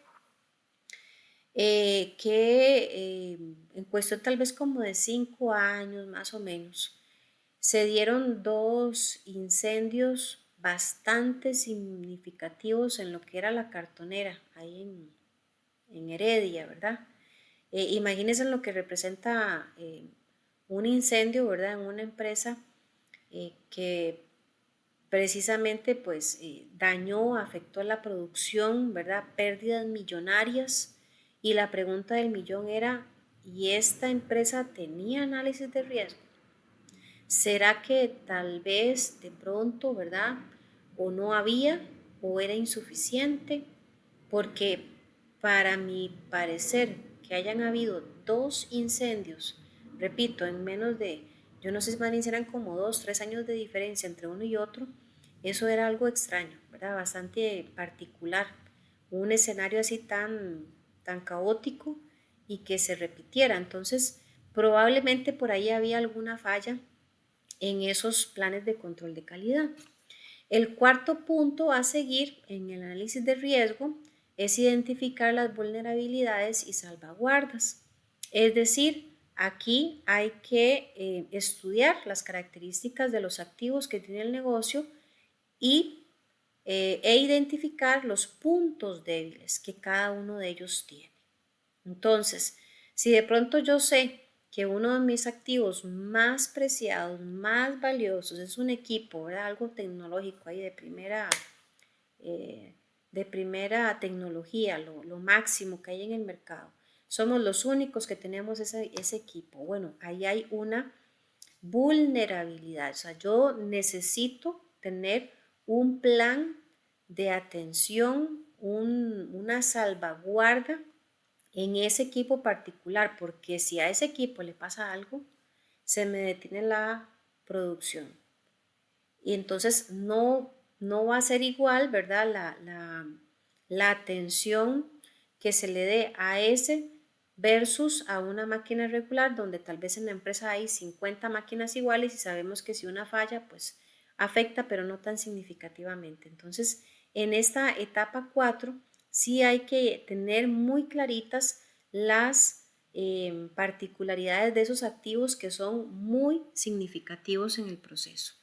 en cuestión tal vez como de 5 años más o menos, se dieron dos incendios bastante significativos en lo que era la cartonera, ahí en Heredia, ¿verdad? Imagínense lo que representa un incendio, ¿verdad? En una empresa que precisamente pues dañó, afectó la producción, ¿verdad? Pérdidas millonarias y la pregunta del millón era, ¿y esta empresa tenía análisis de riesgo? ¿Será que tal vez de pronto, verdad? O no había, o era insuficiente, porque para mi parecer que hayan habido dos incendios, repito, en menos de, yo no sé si eran como 2, 3 años de diferencia entre uno y otro, eso era algo extraño, ¿verdad? Bastante particular, un escenario así tan caótico y que se repitiera. Entonces, probablemente por ahí había alguna falla en esos planes de control de calidad. El cuarto punto a seguir en el análisis de riesgo es identificar las vulnerabilidades y salvaguardas. Es decir, aquí hay que estudiar las características de los activos que tiene el negocio e identificar los puntos débiles que cada uno de ellos tiene. Entonces, si de pronto yo sé que uno de mis activos más preciados, más valiosos, es un equipo, ¿verdad? Algo tecnológico ahí de primera tecnología, lo máximo que hay en el mercado. Somos los únicos que tenemos ese equipo. Bueno, ahí hay una vulnerabilidad. O sea, yo necesito tener un plan de atención, una salvaguarda en ese equipo particular, porque si a ese equipo le pasa algo, se me detiene la producción. Y entonces no va a ser igual, ¿verdad? La atención que se le dé a ese versus a una máquina regular donde tal vez en la empresa hay 50 máquinas iguales y sabemos que si una falla, pues afecta, pero no tan significativamente. Entonces, en esta etapa 4, sí hay que tener muy claritas las particularidades de esos activos que son muy significativos en el proceso.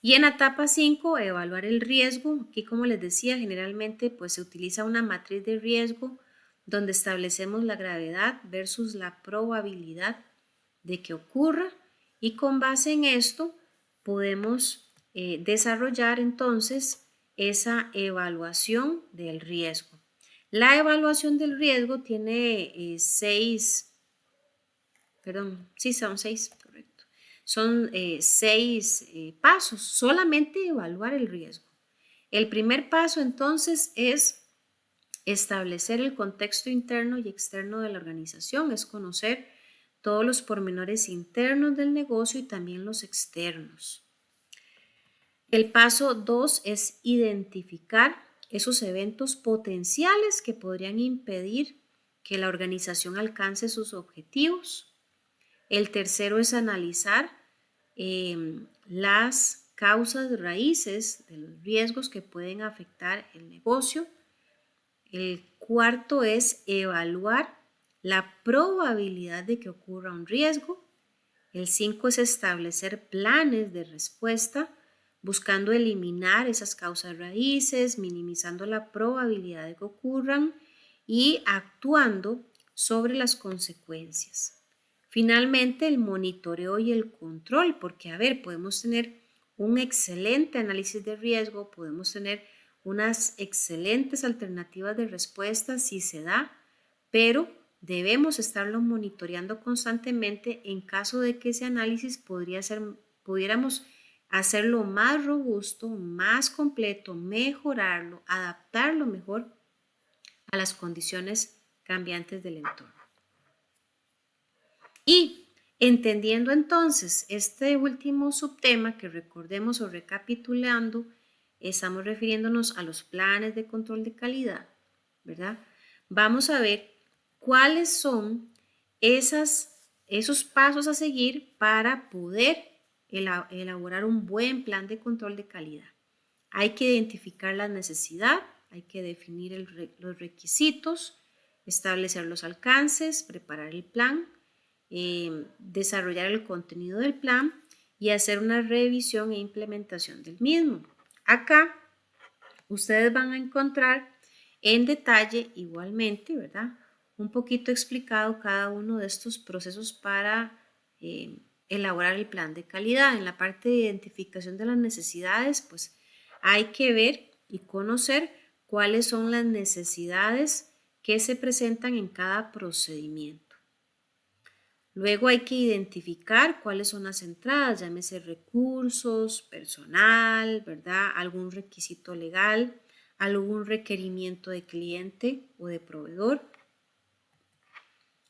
Y en la etapa 5, evaluar el riesgo. Aquí, como les decía, generalmente pues, se utiliza una matriz de riesgo donde establecemos la gravedad versus la probabilidad de que ocurra y con base en esto podemos desarrollar entonces esa evaluación del riesgo. La evaluación del riesgo tiene son seis, correcto. Son 6 pasos, solamente evaluar el riesgo. El primer paso entonces es establecer el contexto interno y externo de la organización, es conocer todos los pormenores internos del negocio y también los externos. El paso 2 es identificar esos eventos potenciales que podrían impedir que la organización alcance sus objetivos. El tercero es analizar las causas raíces de los riesgos que pueden afectar el negocio. El cuarto es evaluar la probabilidad de que ocurra un riesgo. El 5 es establecer planes de respuesta buscando eliminar esas causas raíces, minimizando la probabilidad de que ocurran y actuando sobre las consecuencias. Finalmente, el monitoreo y el control, porque podemos tener un excelente análisis de riesgo, podemos tener unas excelentes alternativas de respuesta si se da, pero debemos estarlo monitoreando constantemente en caso de que ese análisis pudiéramos hacerlo más robusto, más completo, mejorarlo, adaptarlo mejor a las condiciones cambiantes del entorno. Y entendiendo entonces este último subtema que recordemos o recapitulando, estamos refiriéndonos a los planes de control de calidad, ¿verdad? Vamos a ver cuáles son esos pasos a seguir para poder elaborar un buen plan de control de calidad. Hay que identificar la necesidad, hay que definir los requisitos, establecer los alcances, preparar el plan, desarrollar el contenido del plan y hacer una revisión e implementación del mismo. Acá ustedes van a encontrar en detalle igualmente, ¿verdad? Un poquito explicado cada uno de estos procesos para elaborar el plan de calidad. En la parte de identificación de las necesidades, pues hay que ver y conocer cuáles son las necesidades que se presentan en cada procedimiento. Luego hay que identificar cuáles son las entradas, llámese recursos, personal, ¿verdad? Algún requisito legal, algún requerimiento de cliente o de proveedor.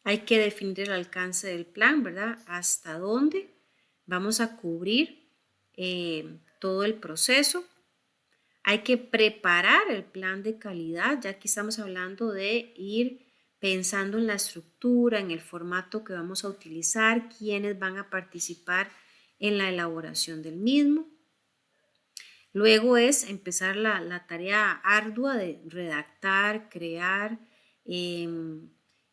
Hay que definir el alcance del plan, ¿verdad? Hasta dónde vamos a cubrir todo el proceso. Hay que preparar el plan de calidad, ya que estamos hablando de ir pensando en la estructura, en el formato que vamos a utilizar, quiénes van a participar en la elaboración del mismo. Luego es empezar la tarea ardua de redactar, crear,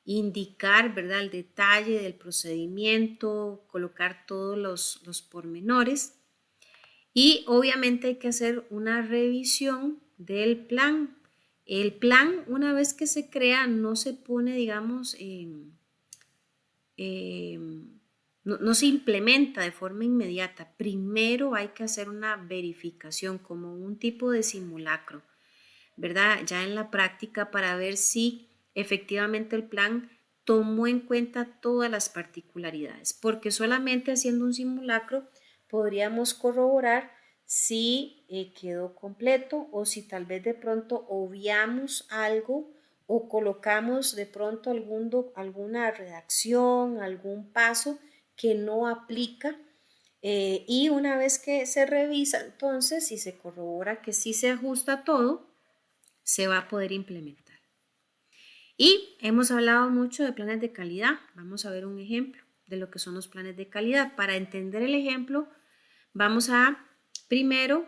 indicar, ¿verdad?, el detalle del procedimiento, colocar todos los pormenores. Y obviamente hay que hacer una revisión del plan. El plan, una vez que se crea, no se pone, digamos, no se implementa de forma inmediata. Primero hay que hacer una verificación como un tipo de simulacro, ¿verdad? Ya en la práctica para ver si efectivamente el plan tomó en cuenta todas las particularidades, porque solamente haciendo un simulacro podríamos corroborar si quedó completo o si tal vez de pronto obviamos algo o colocamos de pronto alguna redacción, algún paso que no aplica y una vez que se revisa entonces y se corrobora que sí se ajusta todo, se va a poder implementar. Y hemos hablado mucho de planes de calidad. Vamos a ver un ejemplo de lo que son los planes de calidad. Para entender el ejemplo, vamos a primero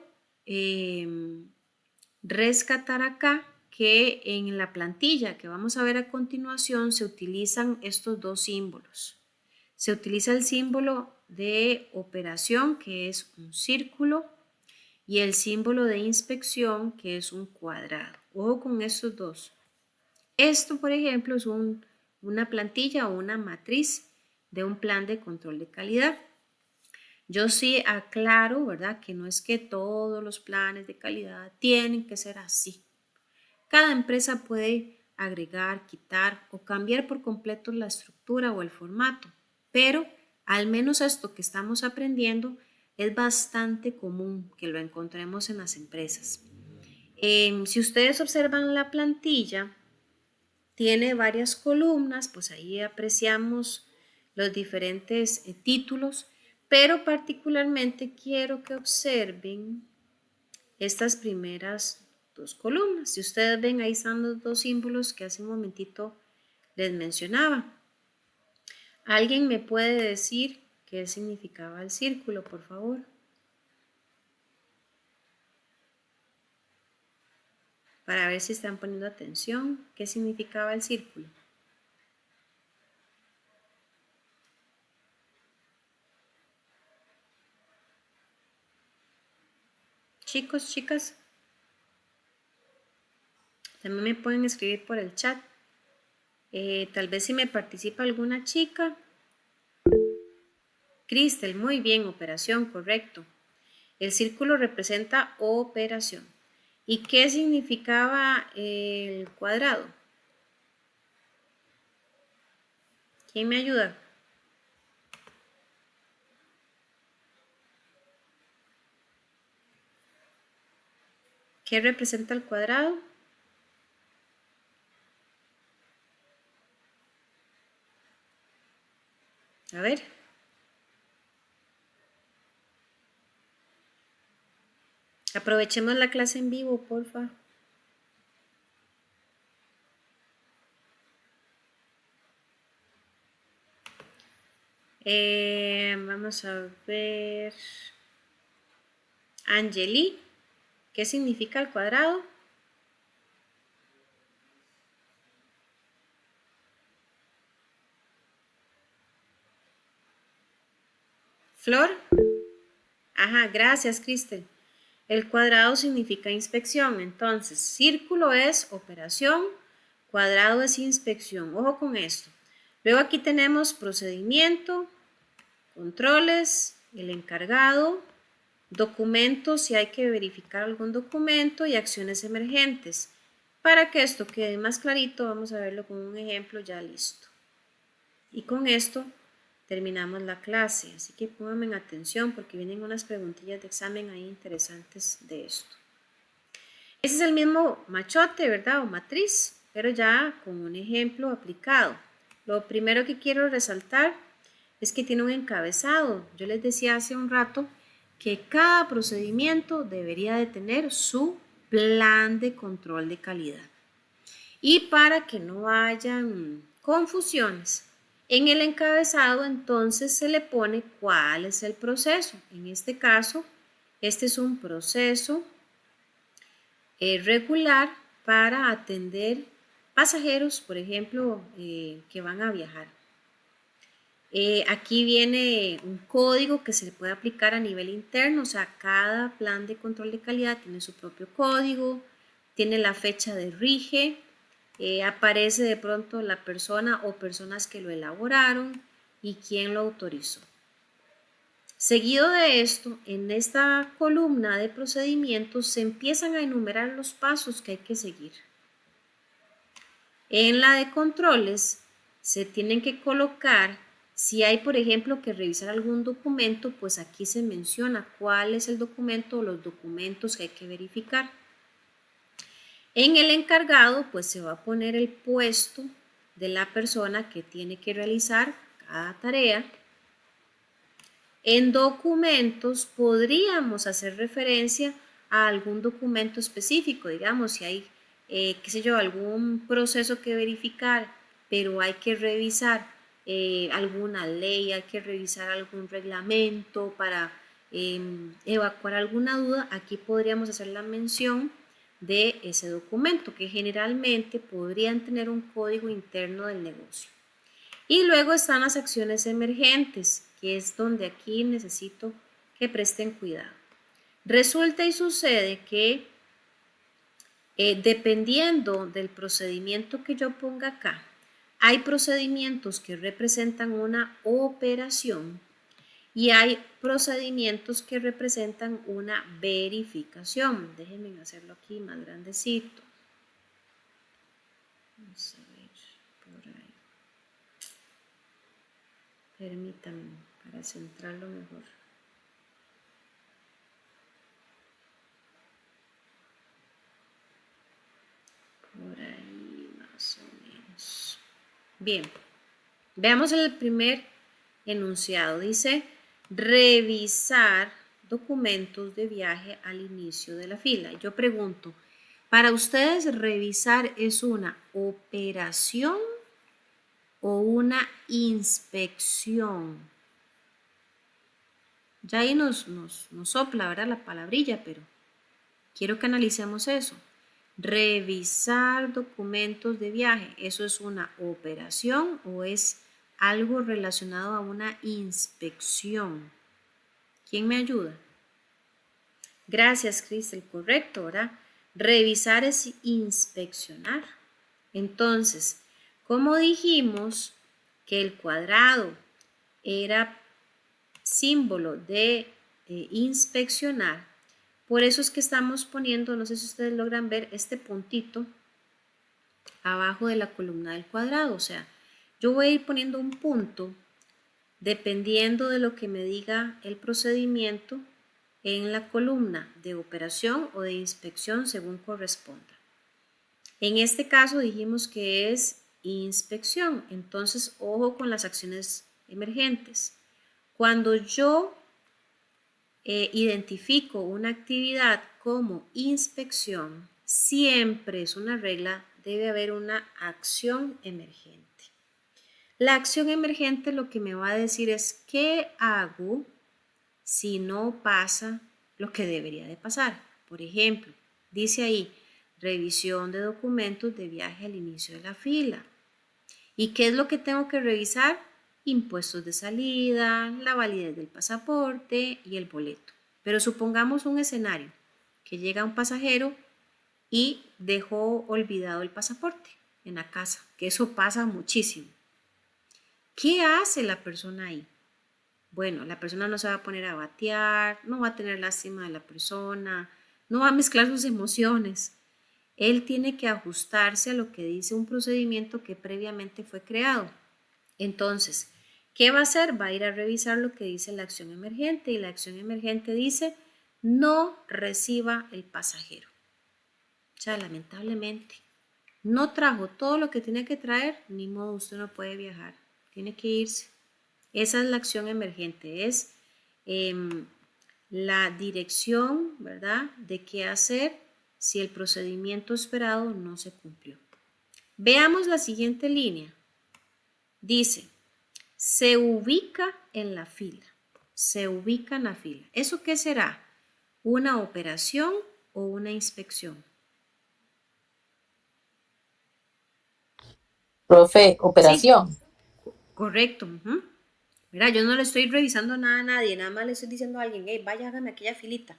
rescatar acá que en la plantilla que vamos a ver a continuación se utilizan estos dos símbolos. Se utiliza el símbolo de operación, que es un círculo, y el símbolo de inspección, que es un cuadrado. Ojo con estos dos. Esto, por ejemplo, es una plantilla o una matriz de un plan de control de calidad. Yo sí aclaro, ¿verdad?, que no es que todos los planes de calidad tienen que ser así. Cada empresa puede agregar, quitar o cambiar por completo la estructura o el formato, pero al menos esto que estamos aprendiendo es bastante común que lo encontremos en las empresas. Si ustedes observan la plantilla, tiene varias columnas, pues ahí apreciamos los diferentes títulos, pero particularmente quiero que observen estas primeras dos columnas. Si ustedes ven, ahí están los dos símbolos que hace un momentito les mencionaba. ¿Alguien me puede decir qué significaba el círculo, por favor? Para ver si están poniendo atención, ¿qué significaba el círculo? Chicos, chicas, también me pueden escribir por el chat. Tal vez si me participa alguna chica. Cristel, muy bien, operación, correcto. El círculo representa operación. ¿Y qué significaba el cuadrado? ¿Quién me ayuda? ¿Qué representa el cuadrado? A ver. Aprovechemos la clase en vivo, porfa. Vamos a ver. Angeli, ¿qué significa el cuadrado? Flor. Ajá, gracias, Cristel. El cuadrado significa inspección, entonces círculo es operación, cuadrado es inspección. Ojo con esto. Luego aquí tenemos procedimiento, controles, el encargado, documentos si hay que verificar algún documento y acciones emergentes. Para que esto quede más clarito, vamos a verlo con un ejemplo ya listo. Y con esto terminamos la clase, así que pónganme en atención porque vienen unas preguntillas de examen ahí interesantes de esto. Ese es el mismo machote, ¿verdad? O matriz, pero ya con un ejemplo aplicado. Lo primero que quiero resaltar es que tiene un encabezado. Yo les decía hace un rato que cada procedimiento debería de tener su plan de control de calidad. Y para que no hayan confusiones, en el encabezado entonces se le pone cuál es el proceso. En este caso, este es un proceso regular para atender pasajeros, por ejemplo, que van a viajar. Aquí viene un código que se le puede aplicar a nivel interno, o sea, cada plan de control de calidad tiene su propio código, tiene la fecha de rige, aparece de pronto la persona o personas que lo elaboraron y quién lo autorizó. Seguido de esto, en esta columna de procedimientos se empiezan a enumerar los pasos que hay que seguir. En la de controles se tienen que colocar, si hay por ejemplo que revisar algún documento, pues aquí se menciona cuál es el documento o los documentos que hay que verificar. En el encargado, pues se va a poner el puesto de la persona que tiene que realizar cada tarea. En documentos podríamos hacer referencia a algún documento específico, digamos, si hay qué sé yo, algún proceso que verificar, pero hay que revisar alguna ley, hay que revisar algún reglamento para evacuar alguna duda, aquí podríamos hacer la mención de ese documento, que generalmente podrían tener un código interno del negocio. Y luego están las acciones emergentes, que es donde aquí necesito que presten cuidado. Resulta y sucede que dependiendo del procedimiento que yo ponga acá, hay procedimientos que representan una operación y hay procedimientos que representan una verificación. Déjenme hacerlo aquí más grandecito. Vamos a ver por ahí. Permítanme para centrarlo mejor. Por ahí más o menos. Bien, veamos el primer enunciado. Dice revisar documentos de viaje al inicio de la fila. Yo pregunto, ¿para ustedes revisar es una operación o una inspección? Ya ahí nos sopla, ¿verdad? La palabrilla, pero quiero que analicemos eso. Revisar documentos de viaje, ¿eso es una operación o es algo relacionado a una inspección? ¿Quién me ayuda? Gracias, Cristel, correcto, ¿verdad? Revisar es inspeccionar. Entonces, como dijimos que el cuadrado era símbolo de inspeccionar, por eso es que estamos poniendo, no sé si ustedes logran ver este puntito abajo de la columna del cuadrado. O sea, yo voy a ir poniendo un punto dependiendo de lo que me diga el procedimiento en la columna de operación o de inspección según corresponda. En este caso dijimos que es inspección, entonces ojo con las acciones emergentes. Cuando yo identifico una actividad como inspección, siempre es una regla, debe haber una acción emergente. La acción emergente lo que me va a decir es qué hago si no pasa lo que debería de pasar. Por ejemplo, dice ahí, revisión de documentos de viaje al inicio de la fila. ¿Y qué es lo que tengo que revisar? Impuestos de salida, la validez del pasaporte y el boleto. Pero supongamos un escenario, que llega un pasajero y dejó olvidado el pasaporte en la casa, que eso pasa muchísimo. ¿Qué hace la persona ahí? Bueno, la persona no se va a poner a batear, no va a tener lástima de la persona, no va a mezclar sus emociones. Él tiene que ajustarse a lo que dice un procedimiento que previamente fue creado. Entonces, ¿qué va a hacer? Va a ir a revisar lo que dice la acción emergente y la acción emergente dice no reciba el pasajero. O sea, lamentablemente, no trajo todo lo que tiene que traer, ni modo, usted no puede viajar, tiene que irse. Esa es la acción emergente, es la dirección, ¿verdad?, de qué hacer si el procedimiento esperado no se cumplió. Veamos la siguiente línea. Dice, se ubica en la fila. Se ubica en la fila. ¿Eso qué será? ¿Una operación o una inspección? Profe, Sí, operación. correcto. Mira, yo no le estoy revisando nada a nadie, nada más le estoy diciendo a alguien, hey, vaya, hágame aquella filita.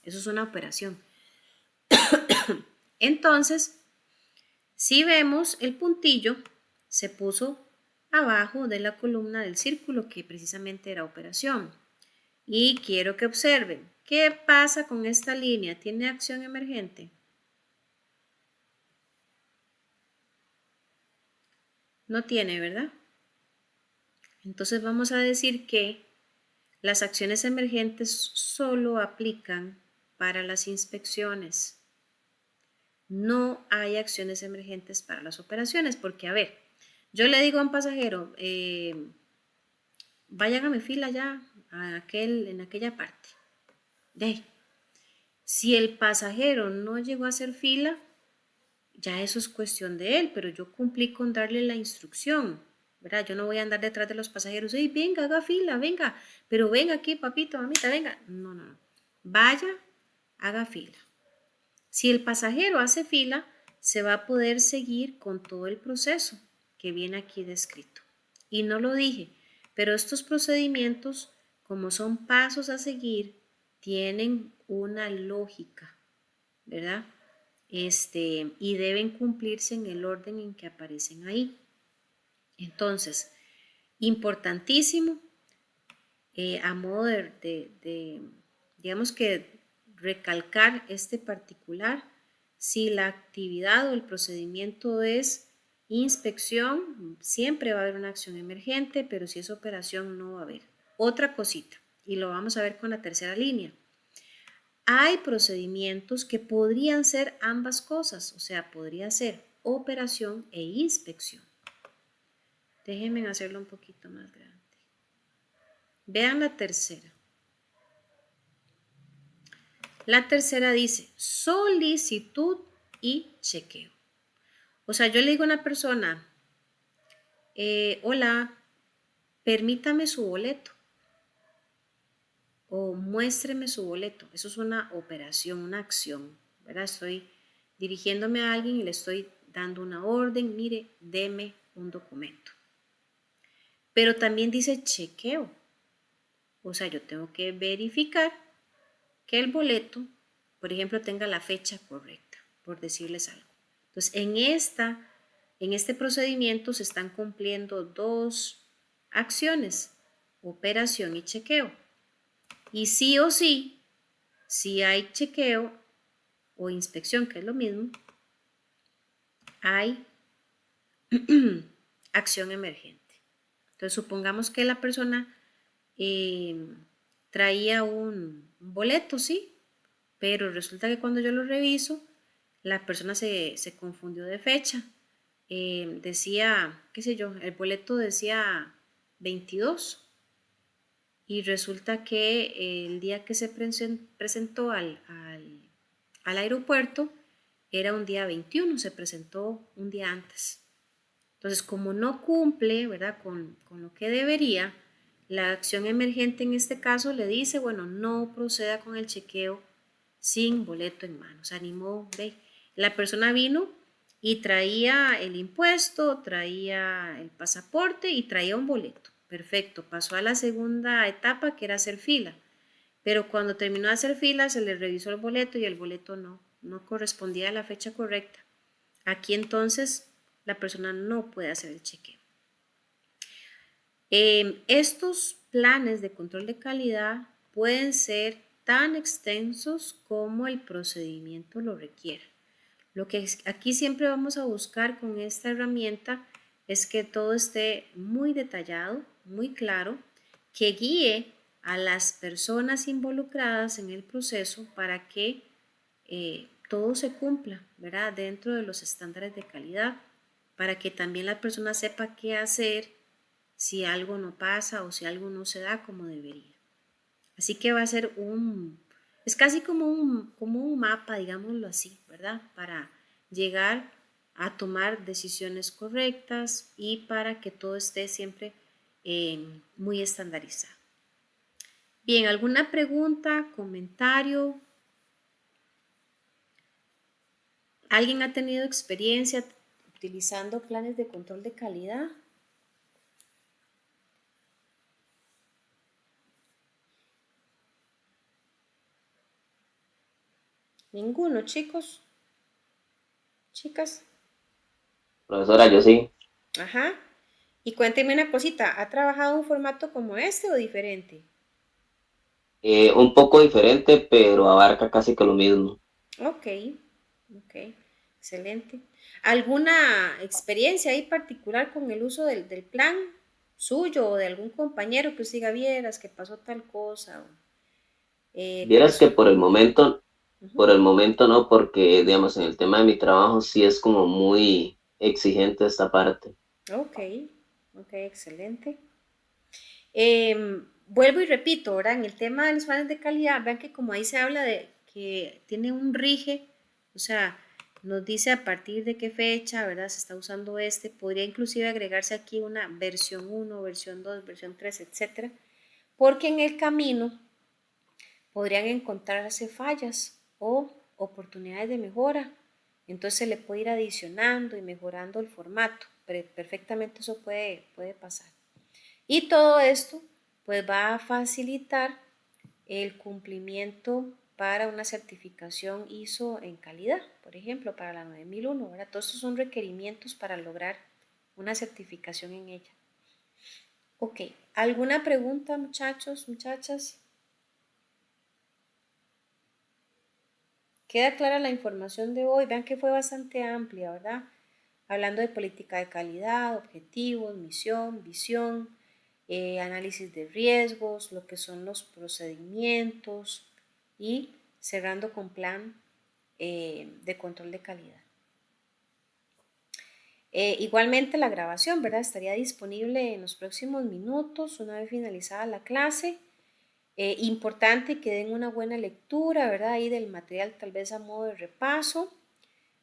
Eso es una operación. Entonces, si vemos el puntillo, se puso abajo de la columna del círculo que precisamente era operación. Y quiero que observen, ¿qué pasa con esta línea? ¿Tiene acción emergente? No tiene, ¿verdad? Entonces vamos a decir que las acciones emergentes solo aplican para las inspecciones. No hay acciones emergentes para las operaciones, porque a ver, yo le digo a un pasajero, vayan a mi fila ya en aquella parte. Si el pasajero no llegó a hacer fila, ya eso es cuestión de él, pero yo cumplí con darle la instrucción, ¿verdad? Yo no voy a andar detrás de los pasajeros, hey, venga, haga fila, venga, pero venga aquí, papito, mamita, venga. No, no, no. Vaya, haga fila. Si el pasajero hace fila, se va a poder seguir con todo el proceso que viene aquí descrito. Y no lo dije, pero estos procedimientos, como son pasos a seguir, tienen una lógica, ¿verdad? Y deben cumplirse en el orden en que aparecen ahí. Entonces, importantísimo, a modo digamos que recalcar este particular, si la actividad o el procedimiento es inspección, siempre va a haber una acción emergente, pero si es operación no va a haber. Otra cosita, y lo vamos a ver con la tercera línea. Hay procedimientos que podrían ser ambas cosas, o sea, podría ser operación e inspección. Déjenme hacerlo un poquito más grande. Vean la tercera. La tercera dice solicitud y chequeo. O sea, yo le digo a una persona, hola, permítame su boleto o muéstreme su boleto. Eso es una operación, una acción, ¿verdad? Estoy dirigiéndome a alguien y le estoy dando una orden, mire, deme un documento. Pero también dice chequeo. O sea, yo tengo que verificar que el boleto, por ejemplo, tenga la fecha correcta, por decirles algo. Entonces, en este procedimiento se están cumpliendo dos acciones, operación y chequeo. Y sí o sí, si hay chequeo o inspección, que es lo mismo, hay acción emergente. Entonces, supongamos que la persona traía un boleto, ¿sí? Pero resulta que cuando yo lo reviso, la persona se confundió de fecha. Decía, qué sé yo, el boleto decía 22 y resulta que el día que se presentó al aeropuerto era un día 21, se presentó un día antes. Entonces, como no cumple, ¿verdad? Con lo que debería, la acción emergente en este caso le dice, bueno, no proceda con el chequeo sin boleto en mano. Se animó, ve, la persona vino y traía el impuesto, traía el pasaporte y traía un boleto. Perfecto, pasó a la segunda etapa que era hacer fila. Pero cuando terminó de hacer fila se le revisó el boleto y el boleto no correspondía a la fecha correcta. Aquí entonces la persona no puede hacer el chequeo. Estos planes de control de calidad pueden ser tan extensos como el procedimiento lo requiera. Lo que aquí siempre vamos a buscar con esta herramienta es que todo esté muy detallado, muy claro, que guíe a las personas involucradas en el proceso para que todo se cumpla, ¿verdad? Dentro de los estándares de calidad, para que también la persona sepa qué hacer si algo no pasa o si algo no se da como debería. Así que va a ser es casi como un mapa, digámoslo así, ¿verdad? Para llegar a tomar decisiones correctas y para que todo esté siempre muy estandarizado. Bien, ¿alguna pregunta, comentario? ¿Alguien ha tenido experiencia utilizando planes de control de calidad? Ninguno, chicos, chicas. Profesora, yo sí. Ajá. Y cuénteme una cosita, ¿ha trabajado un formato como este o diferente? Un poco diferente, pero abarca casi que lo mismo. Ok, ok, excelente. ¿Alguna experiencia ahí particular con el uso del plan suyo o de algún compañero que usted diga, vieras que pasó tal cosa? Que Vieras que por el momento no, porque digamos en el tema de mi trabajo sí es como muy exigente esta parte. Ok, ok, excelente. Vuelvo y repito, ¿verdad? En el tema de los planes de calidad, vean que como ahí se habla de que tiene un rige, o sea, nos dice a partir de qué fecha, ¿verdad? Se está usando este. Podría inclusive agregarse aquí una versión 1, versión 2, versión 3, etcétera, porque en el camino podrían encontrarse fallas o oportunidades de mejora. Entonces se le puede ir adicionando y mejorando el formato. Pero perfectamente eso puede pasar. Y todo esto pues va a facilitar el cumplimiento para una certificación ISO en calidad, por ejemplo, para la 9001, ¿verdad? Todos estos son requerimientos para lograr una certificación en ella. Ok, ¿alguna pregunta, muchachos, muchachas? ¿Queda clara la información de hoy? Vean que fue bastante amplia, ¿verdad? Hablando de política de calidad, objetivos, misión, visión, análisis de riesgos, lo que son los procedimientos y cerrando con plan de control de calidad. Igualmente la grabación, ¿verdad? Estaría disponible en los próximos minutos una vez finalizada la clase. Importante que den una buena lectura, ¿verdad? Ahí del material tal vez a modo de repaso.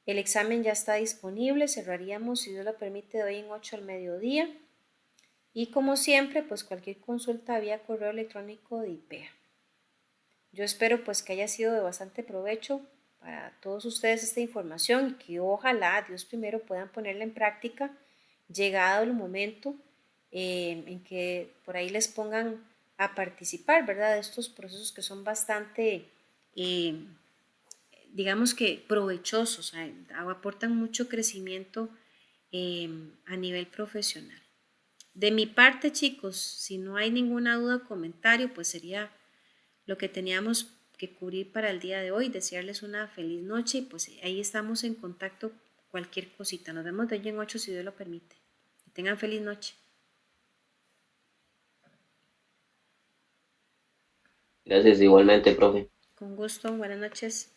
El examen ya está disponible, cerraríamos, si Dios lo permite, de hoy en 8 al mediodía. Y como siempre, pues cualquier consulta vía correo electrónico de IPEA. Yo espero pues que haya sido de bastante provecho para todos ustedes esta información y que ojalá, Dios primero, puedan ponerla en práctica llegado el momento en que por ahí les pongan a participar, ¿verdad? De estos procesos que son bastante, digamos que provechosos, aportan mucho crecimiento a nivel profesional. De mi parte, chicos, si no hay ninguna duda o comentario, pues sería lo que teníamos que cubrir para el día de hoy. Desearles una feliz noche y pues ahí estamos en contacto cualquier cosita. Nos vemos de hoy en 8 si Dios lo permite. Que tengan feliz noche. Gracias igualmente, profe. Con gusto, buenas noches.